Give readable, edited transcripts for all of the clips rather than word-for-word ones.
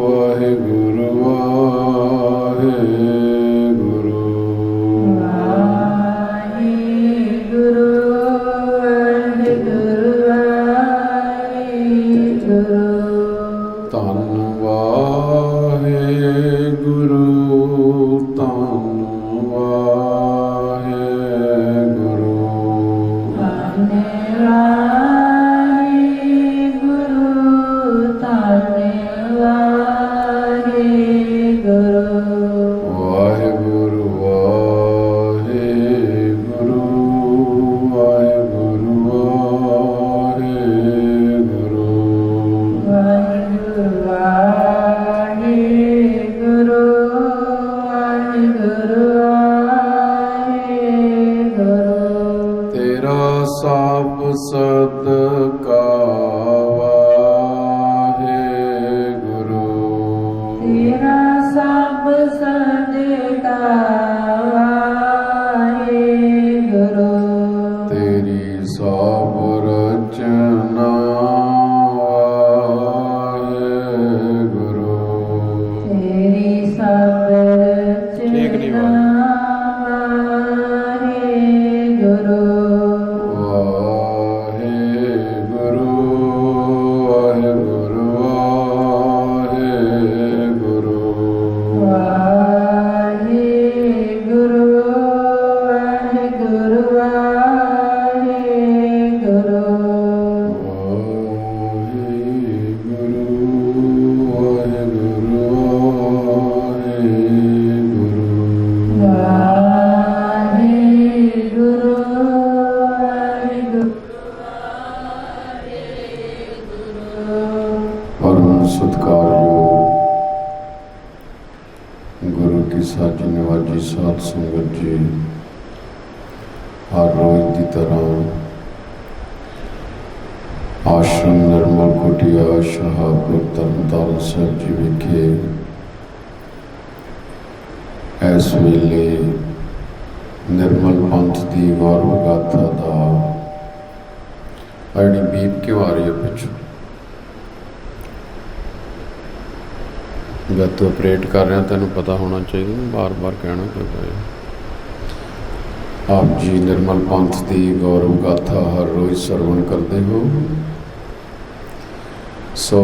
ਵਾਹਿਗੁਰੂ ਵਾਹਿਗੁਰੂ। ਵਾਹਿਗੁਰੂ ਵਾਹਿਗੁਰੂ ਵਾਹਿਗੁਰੂ। ਧੰਨ ਵਾਹਿਗੁਰੂ ਧੰਨ ਵਾਹਿਗੁਰੂ। ਧੰਨ ਵਾਹਿਗੁਰੂ ਧੰਨ ਵਾਹਿਗੁਰੂ। ਵਾਹਿਗੁਰੂ ਵਾਹਿਗੁਰੂ ਵਾਹਿਗੁਰੂ ਵਾਹਿਗੁਰੂ। ਵਾਹਿਗੁਰੂ ਵਾਹਿਗੁਰੂ ਵਾਹਿਗੁਰੂ ਵਾਹਿਗੁਰੂ। ਤੇਰਾ ਸਭ ਸਦਕਾ ਵਾਹਿਗੁਰੂ। ਤੇਰਾ ਸਭ ਸਦਕਾ ਵਾਹਿਗੁਰੂ। ਤੇਰੀ ਸਭ ਰਚਨਾ ਵਾਹਿਗੁਰੂ। ਤੇਰੀ ਸਭ ਠੀਕ ਨੀ ਰਚਨਾ ਵਾਹਿਗੁਰੂ। ਵਾਹਿਗੁਰੂ ਵਾਹਿਗੁਰੂ ਵਾਹਿਗੁਰੂ। ਵਾਹਿਗੁਰੂ ਵਾਹਿਗੁਰੂ ਵਾਹਿਗੁਰੂ। ਵਾਹਿਗੁਰੂ ਵਾਹਿਗੁਰੂ ਪਰਮ ਸਤਿਕਾਰਯੋਗ ਗੁਰੂ ਕੀ ਸਾਜੀ ਨਿਵਾਜੀ ਸਾਧ ਸੰਗਤ ਜੀ, ਹਰ ਰੋਜ਼ ਦੀ ਤਰ੍ਹਾਂ ਆਸ਼ਰਮ ਨਿਰਮਲ ਕੁਟੀਆ ਸ਼ਹਾਦਪੁਰ ਤਰਨਤਾਰਨ ਸਾਹਿਬ ਜੀ ਵਿਖੇ ਇਸ ਵੇਲੇ ਨਿਰਮਲ ਪੰਥ ਦੀ ਗੌਰਵ ਗਾਥਾ ਦਾ ਜਿਹੜੀ ਬੀਪ ਕਿਉਂ ਆ ਰਹੀ ਹੈ ਪਿੱਛੋਂ, ਜਦ ਤੂੰ ਆਪਰੇਟ ਕਰ ਰਿਹਾ ਤੈਨੂੰ ਪਤਾ ਹੋਣਾ ਚਾਹੀਦਾ, ਬਾਰ-ਬਾਰ ਕਹਿਣਾ ਪੈਂਦਾ ਹੈ। ਆਪ ਜੀ ਨਿਰਮਲ ਪੰਥ ਦੀ ਗੌਰਵ ਗਾਥਾ ਹਰ ਰੋਜ਼ ਸਰਵਣ ਕਰਦੇ ਹੋ, ਸੋ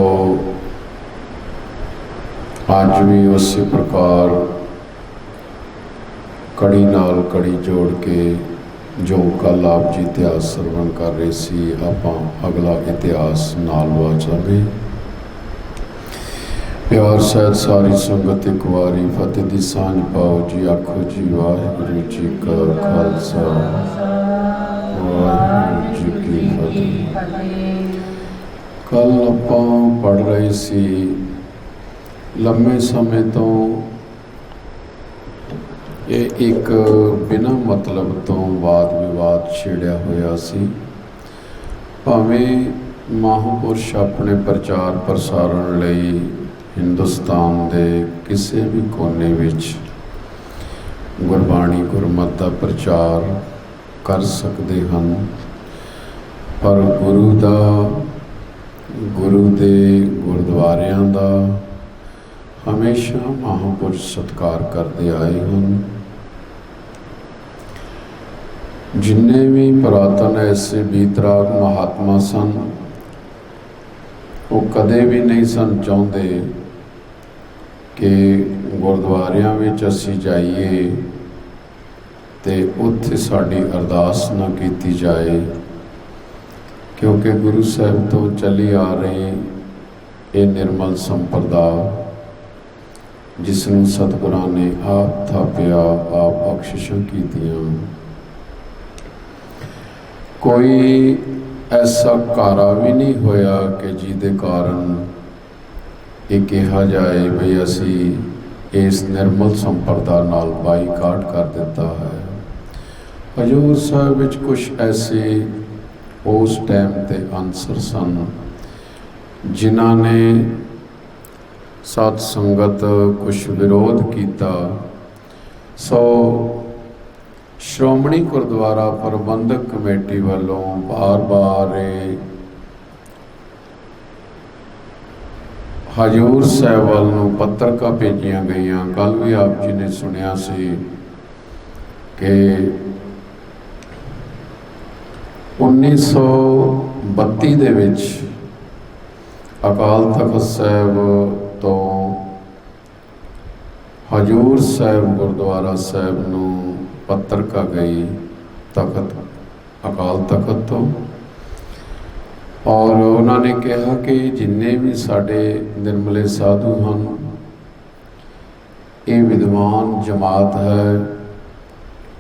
ਅੱਜ ਵੀ ਉਸੇ ਪ੍ਰਕਾਰ ਕੜੀ ਨਾਲ ਕੜੀ ਜੋੜ ਕੇ ਜੋ ਕੱਲ੍ਹ ਆਪ ਜੀ ਇਤਿਹਾਸ ਸਰਵਣ ਕਰ ਰਹੇ ਸੀ, ਆਪਾਂ ਅਗਲਾ ਇਤਿਹਾਸ ਨਾਲ ਵਾਚਾਂਗੇ। ਪਿਆਰ ਸਹਿਤ ਸਾਰੀ ਸੰਗਤ ਇੱਕ ਵਾਰੀ ਫਤਿਹ ਦੀ ਸਾਂਝ ਪਾਓ ਜੀ। ਆਖੋ ਜੀ ਵਾਹਿਗੁਰੂ ਜੀ ਕਾ ਖਾਲਸਾ ਵਾਹਿਗੁਰੂ ਜੀ ਕੀ ਫਤਿਹ। ਕੱਲ੍ਹ ਆਪਾਂ ਪੜ੍ਹ ਰਹੇ ਸੀ, ਲੰਮੇ ਸਮੇਂ ਤੋਂ ਇਹ ਇੱਕ ਬਿਨਾਂ ਮਤਲਬ ਤੋਂ ਵਾਦ ਵਿਵਾਦ ਛੇੜਿਆ ਹੋਇਆ ਸੀ। ਭਾਵੇਂ ਮਹਾਂਪੁਰਸ਼ ਆਪਣੇ ਪ੍ਰਚਾਰ ਪ੍ਰਸਾਰਣ ਲਈ ਹਿੰਦੁਸਤਾਨ ਦੇ ਕਿਸੇ ਵੀ ਕੋਨੇ ਵਿੱਚ ਗੁਰਬਾਣੀ ਗੁਰਮਤਿ ਦਾ ਪ੍ਰਚਾਰ ਕਰ ਸਕਦੇ ਹਨ, ਪਰ ਗੁਰੂ ਦੇ ਗੁਰਦੁਆਰਿਆਂ ਦਾ ਹਮੇਸ਼ਾ ਮਹਾਂਪੁਰਸ਼ ਸਤਿਕਾਰ ਕਰਦੇ ਆਏ ਹਨ। ਜਿੰਨੇ ਵੀ ਪੁਰਾਤਨ ਐਸੇ ਬੀਤਰਾਗ ਮਹਾਤਮਾ ਸਨ, ਉਹ ਕਦੇ ਵੀ ਨਹੀਂ ਸਨ ਚਾਹੁੰਦੇ ਕਿ ਗੁਰਦੁਆਰਿਆਂ ਵਿੱਚ ਅਸੀਂ ਜਾਈਏ ਤੇ ਉੱਥੇ ਸਾਡੀ ਅਰਦਾਸ ਨਾ ਕੀਤੀ ਜਾਏ, ਕਿਉਂਕਿ ਗੁਰੂ ਸਾਹਿਬ ਤੋਂ ਚੱਲੀ ਆ ਰਹੀ ਇਹ ਨਿਰਮਲ ਸੰਪਰਦਾ, ਜਿਸ ਨੂੰ ਸਤਿਗੁਰਾਂ ਨੇ ਆਪ ਥਾਪਿਆ, ਆਪ ਬਖਸ਼ਿਸ਼ਾਂ ਕੀਤੀਆਂ, ਕੋਈ ਐਸਾ ਕਾਰਾ ਵੀ ਨਹੀਂ ਹੋਇਆ ਕਿ ਜਿਹਦੇ ਕਾਰਨ ਇਹ ਕਿਹਾ ਜਾਏ ਵੀ ਅਸੀਂ ਇਸ ਨਿਰਮਲ ਸੰਪਰਦਾ ਨਾਲ ਬਾਈਕਾਟ ਕਰ ਦਿੱਤਾ ਹੈ। ਹਜ਼ੂਰ ਸਾਹਿਬ ਵਿੱਚ ਕੁਝ ਐਸੇ ਉਸ ਟਾਈਮ ਤੇ ਅਨਸਰ ਸਨ ਜਿਨ੍ਹਾਂ ਨੇ ਸਤ ਸੰਗਤ ਕੁਝ ਵਿਰੋਧ ਕੀਤਾ, ਸੋ ਸ਼੍ਰੋਮਣੀ ਗੁਰਦੁਆਰਾ ਪ੍ਰਬੰਧਕ ਕਮੇਟੀ ਵੱਲੋਂ ਬਾਰ-ਬਾਰ ਹਜੂਰ ਸਾਹਿਬ ਵੱਲ ਨੂੰ ਪੱਤਰਕਾਂ ਭੇਜੀਆਂ ਗਈਆਂ। ਕੱਲ੍ਹ ਵੀ ਆਪ ਜੀ ਨੇ ਸੁਣਿਆ ਸੀ ਕਿ 1932 ਦੇ ਵਿੱਚ ਅਕਾਲ ਤਖ਼ਤ ਸਾਹਿਬ ਤੋਂ ਹਜੂਰ ਸਾਹਿਬ ਗੁਰਦੁਆਰਾ ਸਾਹਿਬ ਨੂੰ ਪੱਤਰਕਾ ਗਈ ਅਕਾਲ ਤਖ਼ਤ ਤੋਂ, ਔਰ ਉਹਨਾਂ ਨੇ ਕਿਹਾ ਕਿ ਜਿੰਨੇ ਵੀ ਸਾਡੇ ਨਿਰਮਲੇ ਸਾਧੂ ਹਨ, ਇਹ ਵਿਦਵਾਨ ਜਮਾਤ ਹੈ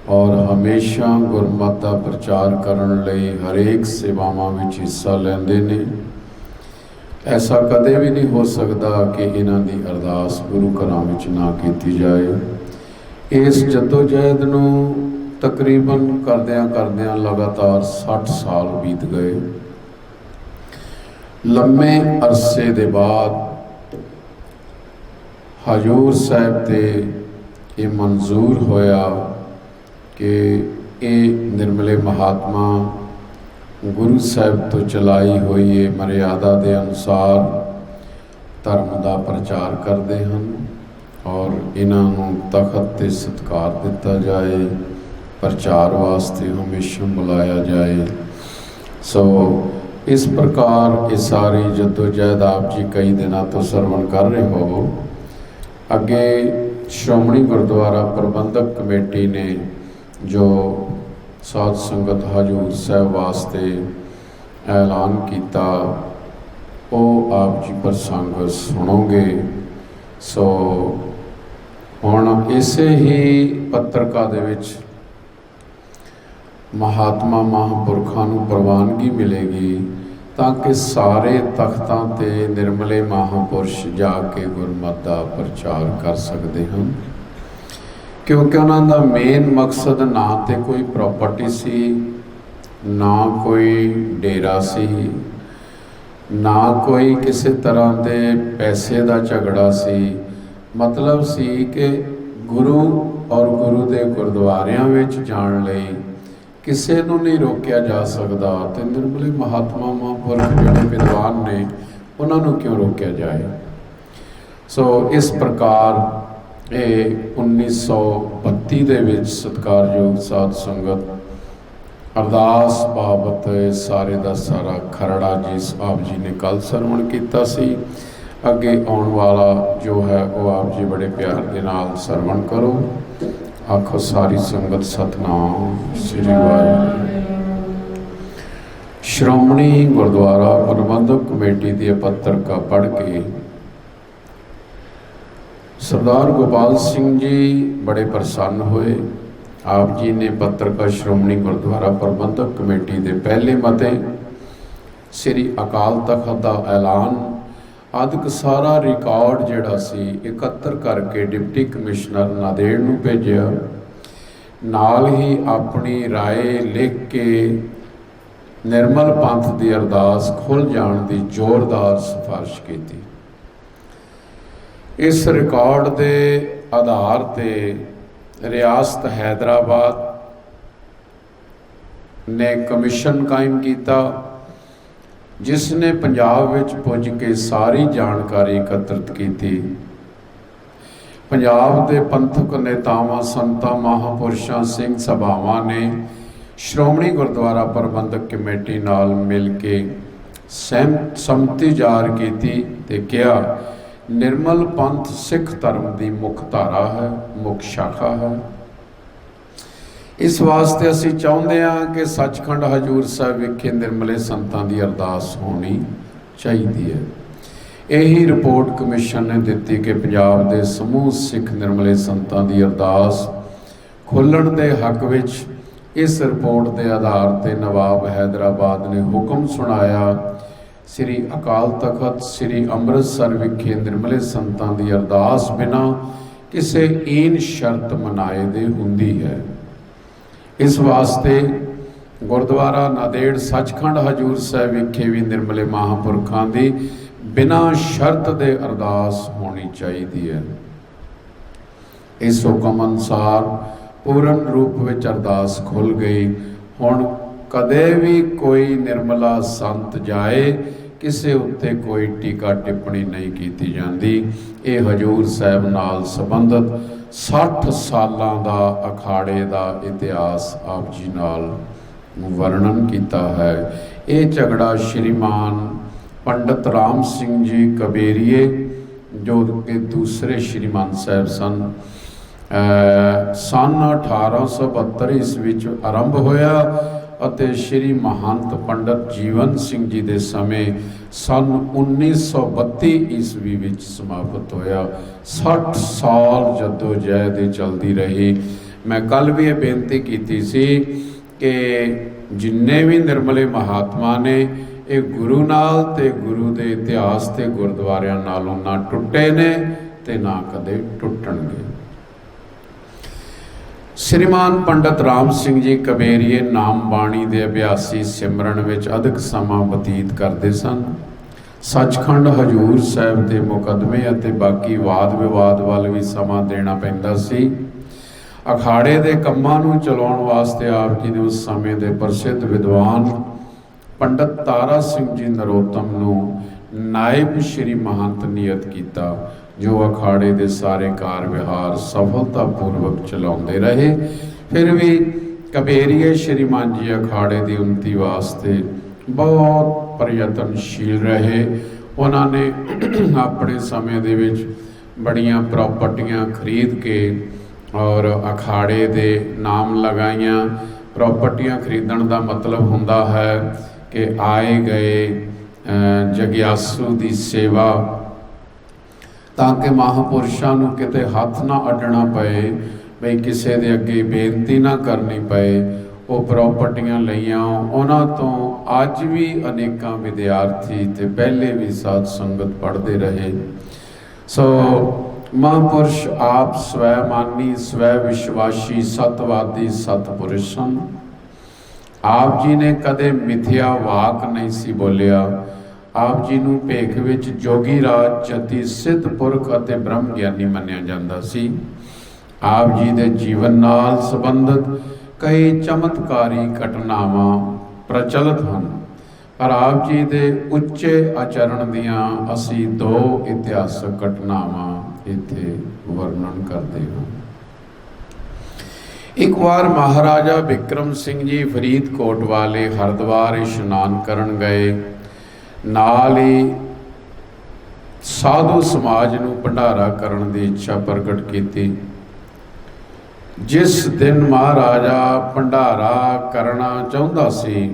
ਔਰ ਹਮੇਸ਼ਾ ਗੁਰਮਤਿ ਦਾ ਪ੍ਰਚਾਰ ਕਰਨ ਲਈ ਹਰੇਕ ਸੇਵਾਵਾਂ ਵਿੱਚ ਹਿੱਸਾ ਲੈਂਦੇ ਨੇ। ਐਸਾ ਕਦੇ ਵੀ ਨਹੀਂ ਹੋ ਸਕਦਾ ਕਿ ਇਹਨਾਂ ਦੀ ਅਰਦਾਸ ਗੁਰੂ ਘਰਾਂ ਵਿੱਚ ਨਾ ਕੀਤੀ ਜਾਏ। ਇਸ ਜਦੋਜਹਿਦ ਨੂੰ ਤਕਰੀਬਨ ਕਰਦਿਆਂ ਲਗਾਤਾਰ 60 ਸਾਲ ਬੀਤ ਗਏ। ਲੰਮੇ ਅਰਸੇ ਦੇ ਬਾਅਦ ਹਜੂਰ ਸਾਹਿਬ ਤੇ ਇਹ ਮਨਜ਼ੂਰ ਹੋਇਆ ਕਿ ਇਹ ਨਿਰਮਲੇ ਮਹਾਤਮਾ ਗੁਰੂ ਸਾਹਿਬ ਤੋਂ ਚਲਾਈ ਹੋਈ ਇਹ ਮਰਿਆਦਾ ਦੇ ਅਨੁਸਾਰ ਧਰਮ ਦਾ ਪ੍ਰਚਾਰ ਕਰਦੇ ਹਨ ਔਰ ਇਹਨਾਂ ਨੂੰ ਤਖਤ ਤੇ ਸਤਿਕਾਰ ਦਿੱਤਾ ਜਾਏ, ਪ੍ਰਚਾਰ ਵਾਸਤੇ ਹਮੇਸ਼ਾ ਬੁਲਾਇਆ ਜਾਏ। ਸੋ ਇਸ ਪ੍ਰਕਾਰ ਇਹ ਸਾਰੀ ਜਦੋਜਹਿਦ ਆਪ ਜੀ ਕਈ ਦਿਨਾਂ ਤੋਂ ਸਰਵਣ ਕਰ ਰਹੇ ਹੋ। ਅੱਗੇ ਸ਼੍ਰੋਮਣੀ ਗੁਰਦੁਆਰਾ ਪ੍ਰਬੰਧਕ ਕਮੇਟੀ ਨੇ ਜੋ ਸਾਧ ਸੰਗਤ ਹਜੂਰ ਸਾਹਿਬ ਵਾਸਤੇ ਐਲਾਨ ਕੀਤਾ, ਉਹ ਆਪ ਜੀ ਪ੍ਰਸੰਗ ਸੁਣੋਗੇ। ਸੋ ਹੁਣ ਇਸੇ ਹੀ ਪੱਤਰਕਾ ਦੇ ਵਿੱਚ ਮਹਾਤਮਾ ਮਹਾਂਪੁਰਖਾਂ ਨੂੰ ਪ੍ਰਵਾਨਗੀ ਮਿਲੇਗੀ ਤਾਂ ਕਿ ਸਾਰੇ ਤਖਤਾਂ ਤੇ ਨਿਰਮਲੇ ਮਹਾਂਪੁਰਸ਼ ਜਾ ਕੇ ਗੁਰਮਤਿ ਦਾ ਪ੍ਰਚਾਰ ਕਰ ਸਕਦੇ ਹਨ, ਕਿਉਂਕਿ ਉਹਨਾਂ ਦਾ ਮੇਨ ਮਕਸਦ ਨਾ ਤੇ ਕੋਈ ਪ੍ਰਾਪਰਟੀ ਸੀ, ਨਾ ਕੋਈ ਡੇਰਾ ਸੀ, ਨਾ ਕੋਈ ਕਿਸੇ ਤਰ੍ਹਾਂ ਦੇ ਪੈਸੇ ਦਾ ਝਗੜਾ ਸੀ। ਮਤਲਬ ਸੀ ਕਿ ਗੁਰੂ ਔਰ ਗੁਰੂ ਦੇ ਗੁਰਦੁਆਰਿਆਂ ਵਿੱਚ ਜਾਣ ਲਈ ਕਿਸੇ ਨੂੰ ਨਹੀਂ ਰੋਕਿਆ ਜਾ ਸਕਦਾ, ਤੇ ਨਿਰਮਲੇ ਮਹਾਤਮਾ ਮਹਾਂਪੁਰਖ ਜਿਹੜੇ ਵਿਦਵਾਨ ਨੇ ਉਹਨਾਂ ਨੂੰ ਕਿਉਂ ਰੋਕਿਆ ਜਾਏ। ਸੋ ਇਸ ਪ੍ਰਕਾਰ ਇਹ 1932 ਦੇ ਵਿੱਚ ਸਤਿਕਾਰਯੋਗ ਸਾਧ ਸੰਗਤ ਅਰਦਾਸ ਬਾਬਤ ਸਾਰੇ ਦਾ ਸਾਰਾ ਖਰੜਾ ਜਿਸ ਆਪ ਜੀ ਨੇ ਕੱਲ੍ਹ ਸਰਵਣ ਕੀਤਾ ਸੀ, ਅੱਗੇ ਆਉਣ ਵਾਲਾ ਜੋ ਹੈ ਉਹ ਆਪ ਜੀ ਬੜੇ ਪਿਆਰ ਦੇ ਨਾਲ ਸਰਵਣ ਕਰੋ। ਆਖੋ ਸਾਰੀ ਸੰਗਤ ਸਤਨਾਮ ਸ੍ਰੀ ਵਾਹਿਗੁਰੂ। ਸ਼੍ਰੋਮਣੀ ਗੁਰਦੁਆਰਾ ਪ੍ਰਬੰਧਕ ਕਮੇਟੀ ਦੀ ਪੱਤਰਕਾ ਪੜ੍ਹ ਕੇ ਸਰਦਾਰ ਗੋਪਾਲ ਸਿੰਘ ਜੀ ਬੜੇ ਪ੍ਰਸੰਨ ਹੋਏ। ਆਪ ਜੀ ਨੇ ਪੱਤਰਕਾ ਸ਼੍ਰੋਮਣੀ ਗੁਰਦੁਆਰਾ ਪ੍ਰਬੰਧਕ ਕਮੇਟੀ ਦੇ ਪਹਿਲੇ ਮਤੇ ਸ੍ਰੀ ਅਕਾਲ ਤਖ਼ਤ ਦਾ ਐਲਾਨ ਆਦਿਕ ਸਾਰਾ ਰਿਕਾਰਡ ਜਿਹੜਾ ਸੀ ਇਕੱਤਰ ਕਰਕੇ ਡਿਪਟੀ ਕਮਿਸ਼ਨਰ ਨਾਂਦੇੜ ਨੂੰ ਭੇਜਿਆ। ਨਾਲ ਹੀ ਆਪਣੀ ਰਾਏ ਲਿਖ ਕੇ ਨਿਰਮਲ ਪੰਥ ਦੀ ਅਰਦਾਸ ਖੁੱਲ੍ਹ ਜਾਣ ਦੀ ਜ਼ੋਰਦਾਰ ਸਿਫਾਰਿਸ਼ ਕੀਤੀ। ਇਸ ਰਿਕਾਰਡ ਦੇ ਆਧਾਰ ਤੇ ਰਿਆਸਤ ਹੈਦਰਾਬਾਦ ਨੇ ਕਮਿਸ਼ਨ ਕਾਇਮ ਕੀਤਾ, ਜਿਸ ਨੇ ਪੰਜਾਬ ਵਿੱਚ ਪੁੱਜ ਕੇ ਸਾਰੀ ਜਾਣਕਾਰੀ ਇਕੱਤਰਿਤ ਕੀਤੀ। ਪੰਜਾਬ ਦੇ ਪੰਥਕ ਨੇਤਾਵਾਂ, ਸੰਤਾਂ, ਮਹਾਂਪੁਰਸ਼ਾਂ, ਸਿੰਘ ਸਭਾਵਾਂ ਨੇ ਸ਼੍ਰੋਮਣੀ ਗੁਰਦੁਆਰਾ ਪ੍ਰਬੰਧਕ ਕਮੇਟੀ ਨਾਲ ਮਿਲ ਕੇ ਸੰਮਤੀ ਜ਼ਾਹਰ ਕੀਤੀ ਤੇ ਕਿਹਾ ਨਿਰਮਲ ਪੰਥ ਸਿੱਖ ਧਰਮ ਦੀ ਮੁੱਖ ਧਾਰਾ ਹੈ, ਮੁੱਖ ਸ਼ਾਖਾ ਹੈ। ਇਸ ਵਾਸਤੇ ਅਸੀਂ ਚਾਹੁੰਦੇ ਹਾਂ ਕਿ ਸੱਚਖੰਡ ਹਜੂਰ ਸਾਹਿਬ ਵਿਖੇ ਨਿਰਮਲੇ ਸੰਤਾਂ ਦੀ ਅਰਦਾਸ ਹੋਣੀ ਚਾਹੀਦੀ ਹੈ। ਇਹੀ ਰਿਪੋਰਟ ਕਮਿਸ਼ਨ ਨੇ ਦਿੱਤੀ ਕਿ ਪੰਜਾਬ ਦੇ ਸਮੂਹ ਸਿੱਖ ਨਿਰਮਲੇ ਸੰਤਾਂ ਦੀ ਅਰਦਾਸ ਖੋਲ੍ਹਣ ਦੇ ਹੱਕ ਵਿੱਚ ਇਸ ਰਿਪੋਰਟ ਦੇ ਆਧਾਰ ਤੇ ਨਵਾਬ ਹੈਦਰਾਬਾਦ ਨੇ ਹੁਕਮ ਸੁਣਾਇਆ ਸ੍ਰੀ ਅਕਾਲ ਤਖ਼ਤ ਸ੍ਰੀ ਅੰਮ੍ਰਿਤਸਰ ਵਿਖੇ ਨਿਰਮਲੇ ਸੰਤਾਂ ਦੀ ਅਰਦਾਸ ਬਿਨਾਂ ਕਿਸੇ ਈਨ ਸ਼ਰਤ ਮਨਾਏ ਦੇ ਹੁੰਦੀ ਹੈ। ਇਸ ਵਾਸਤੇ ਗੁਰਦੁਆਰਾ ਨਾਂਦੇੜ ਸੱਚਖੰਡ ਹਜੂਰ ਸਾਹਿਬ ਵਿਖੇ ਵੀ ਨਿਰਮਲੇ ਮਹਾਂਪੁਰਖਾਂ ਦੀ ਬਿਨਾਂ ਸ਼ਰਤ ਦੇ ਅਰਦਾਸ ਹੋਣੀ ਚਾਹੀਦੀ ਹੈ। ਇਸ ਹੁਕਮ ਅਨੁਸਾਰ ਪੂਰਨ ਰੂਪ ਵਿੱਚ ਅਰਦਾਸ ਖੁੱਲ੍ਹ ਗਈ। ਹੁਣ ਕਦੇ ਵੀ ਕੋਈ ਨਿਰਮਲਾ ਸੰਤ ਜਾਏ ਕਿਸੇ ਉੱਤੇ ਕੋਈ ਟੀਕਾ ਟਿੱਪਣੀ ਨਹੀਂ ਕੀਤੀ ਜਾਂਦੀ। ਇਹ ਹਜੂਰ ਸਾਹਿਬ ਨਾਲ ਸੰਬੰਧਿਤ 60 ਸਾਲਾਂ ਦਾ ਅਖਾੜੇ ਦਾ ਇਤਿਹਾਸ ਆਪ ਜੀ ਨਾਲ ਵਰਣਨ ਕੀਤਾ ਹੈ। ਇਹ ਝਗੜਾ ਸ਼੍ਰੀਮਾਨ ਪੰਡਤ ਰਾਮ ਸਿੰਘ ਜੀ ਕਬੇਰੀਏ, ਜੋ ਕਿ ਦੂਸਰੇ ਸ਼੍ਰੀਮਾਨ ਸਾਹਿਬ ਸਨ, ਸੰਨ 1872 ਈਸਵੀ ਵਿੱਚ ਆਰੰਭ ਹੋਇਆ ਅਤੇ ਸ਼੍ਰੀ ਮਹੰਤ ਪੰਡਤ ਜੀਵਨ ਸਿੰਘ ਜੀ ਦੇ ਸਮੇਂ ਸੰਨ 1932 ਈਸਵੀ ਵਿੱਚ ਸਮਾਪਤ ਹੋਇਆ। 60 ਸਾਲ ਜੱਦੋ-ਜਹਿਦ ਚੱਲਦੀ ਰਹੀ। ਮੈਂ ਕੱਲ੍ਹ ਵੀ ਇਹ ਬੇਨਤੀ ਕੀਤੀ ਸੀ ਕਿ ਜਿੰਨੇ ਵੀ ਨਿਰਮਲੇ ਮਹਾਤਮਾ ਨੇ ਇਹ ਗੁਰੂ ਨਾਲ ਤੇ ਗੁਰੂ ਦੇ ਇਤਿਹਾਸ ਤੇ ਗੁਰਦੁਆਰਿਆਂ ਨਾਲੋਂ ਨਾ ਟੁੱਟੇ ਨੇ ਤੇ ਨਾ ਕਦੇ ਟੁੱਟਣਗੇ। ਸ਼੍ਰੀਮਾਨ ਪੰਡਤ ਰਾਮ ਸਿੰਘ ਜੀ ਕਬੇਰੀਏ ਨਾਮ ਬਾਣੀ ਦੇ ਅਭਿਆਸੀ ਸਿਮਰਨ ਵਿੱਚ ਅਧਿਕ ਸਮਾਂ ਬਤੀਤ ਕਰਦੇ ਸਨ। ਸੱਚਖੰਡ ਹਜੂਰ ਸਾਹਿਬ ਦੇ ਮੁਕੱਦਮੇ ਅਤੇ ਬਾਕੀ ਵਾਦ ਵਿਵਾਦ ਵੱਲ ਵੀ ਸਮਾਂ ਦੇਣਾ ਪੈਂਦਾ ਸੀ। ਅਖਾੜੇ ਦੇ ਕੰਮਾਂ ਨੂੰ ਚਲਾਉਣ ਵਾਸਤੇ ਆਪ ਜੀ ਨੇ ਉਸ ਸਮੇਂ ਦੇ ਪ੍ਰਸਿੱਧ ਵਿਦਵਾਨ ਪੰਡਤ ਤਾਰਾ ਸਿੰਘ ਜੀ ਨਰੋਤਮ ਨੂੰ ਨਾਇਬ ਸ਼੍ਰੀ ਮਹੰਤ ਨਿਯਤ ਕੀਤਾ, ਜੋ ਅਖਾੜੇ ਦੇ ਸਾਰੇ ਕਾਰ ਵਿਹਾਰ ਸਫਲਤਾਪੂਰਵਕ ਚਲਾਉਂਦੇ ਰਹੇ। ਫਿਰ ਵੀ ਕਬੇਰੀਏ ਸ਼੍ਰੀਮਾਨ ਜੀ ਅਖਾੜੇ ਦੀ ਉન્નਤੀ ਵਾਸਤੇ ਬਹੁਤ ਪ੍ਰਯਤਨਸ਼ੀਲ ਰਹੇ। ਉਹਨਾਂ ਨੇ ਆਪਣੇ ਸਮੇਂ ਦੇ ਵਿੱਚ ਬੜੀਆਂ ਪ੍ਰਾਪਰਟੀਆਂ ਖਰੀਦ ਕੇ ਔਰ ਅਖਾੜੇ ਦੇ ਨਾਮ ਲਗਾਈਆਂ। ਪ੍ਰਾਪਰਟੀਆਂ ਖਰੀਦਣ ਦਾ ਮਤਲਬ ਹੁੰਦਾ ਹੈ ਕਿ ਆਏ ਗਏ ਜਗਿਆਸੂ ਦੀ ਸੇਵਾ, ਤਾਂ ਕਿ ਮਹਾਂਪੁਰਸ਼ਾਂ ਨੂੰ ਕਿਤੇ ਹੱਥ ਨਾ ਅੱਡਣਾ ਪਏ, ਬਈ ਕਿਸੇ ਦੇ ਅੱਗੇ ਬੇਨਤੀ ਨਾ ਕਰਨੀ ਪਏ। ਉਹ ਪ੍ਰਾਪਰਟੀਆਂ ਲਈਆਂ। ਉਹਨਾਂ ਤੋਂ ਅੱਜ ਵੀ ਅਨੇਕਾਂ ਵਿਦਿਆਰਥੀ ਤੇ ਪਹਿਲੇ ਵੀ ਸਾਧ ਸੰਗਤ ਪੜ੍ਹਦੇ ਰਹੇ। ਸੋ ਮਹਾਂਪੁਰਸ਼ ਆਪ ਸਵੈਮਾਨੀ, ਸਵੈ ਵਿਸ਼ਵਾਸੀ, ਸਤਵਾਦੀ ਸਤਪੁਰਸ਼ ਸਨ। ਆਪ ਜੀ ਨੇ ਕਦੇ ਮਿਥਿਆ ਵਾਕ ਨਹੀਂ ਸੀ ਬੋਲਿਆ। ਆਪ ਜੀ ਨੂੰ ਭੇਖ ਵਿੱਚ ਜੋਗੀ ਰਾਜ, ਜਤੀ, ਸਿੱਧ ਪੁਰਖ ਅਤੇ ਬ੍ਰਹਮ ਗਿਆਨੀ ਮੰਨਿਆ ਜਾਂਦਾ ਸੀ। ਆਪ ਜੀ ਦੇ ਜੀਵਨ ਨਾਲ ਸੰਬੰਧਿਤ ਕਈ ਚਮਤਕਾਰੀ ਘਟਨਾਵਾਂ ਪ੍ਰਚਲਿਤ ਹਨ, ਪਰ ਆਪ ਜੀ ਦੇ ਉੱਚੇ ਆਚਰਣ ਦੀਆਂ ਅਸੀਂ 2 ਇਤਿਹਾਸਕ ਘਟਨਾਵਾਂ ਇੱਥੇ ਵਰਣਨ ਕਰਦੇ ਹਾਂ। ਇੱਕ ਵਾਰ ਮਹਾਰਾਜਾ ਬਿਕਰਮ ਸਿੰਘ ਜੀ ਫਰੀਦਕੋਟ ਵਾਲੇ ਹਰਿਦੁਆਰ ਇਸ਼ਨਾਨ ਕਰਨ ਗਏ। ਨਾਲ ਹੀ ਸਾਧੂ ਸਮਾਜ ਨੂੰ ਭੰਡਾਰਾ ਕਰਨ ਦੀ ਇੱਛਾ ਪ੍ਰਗਟ ਕੀਤੀ। ਜਿਸ ਦਿਨ ਮਹਾਰਾਜਾ ਭੰਡਾਰਾ ਕਰਨਾ ਚਾਹੁੰਦਾ ਸੀ,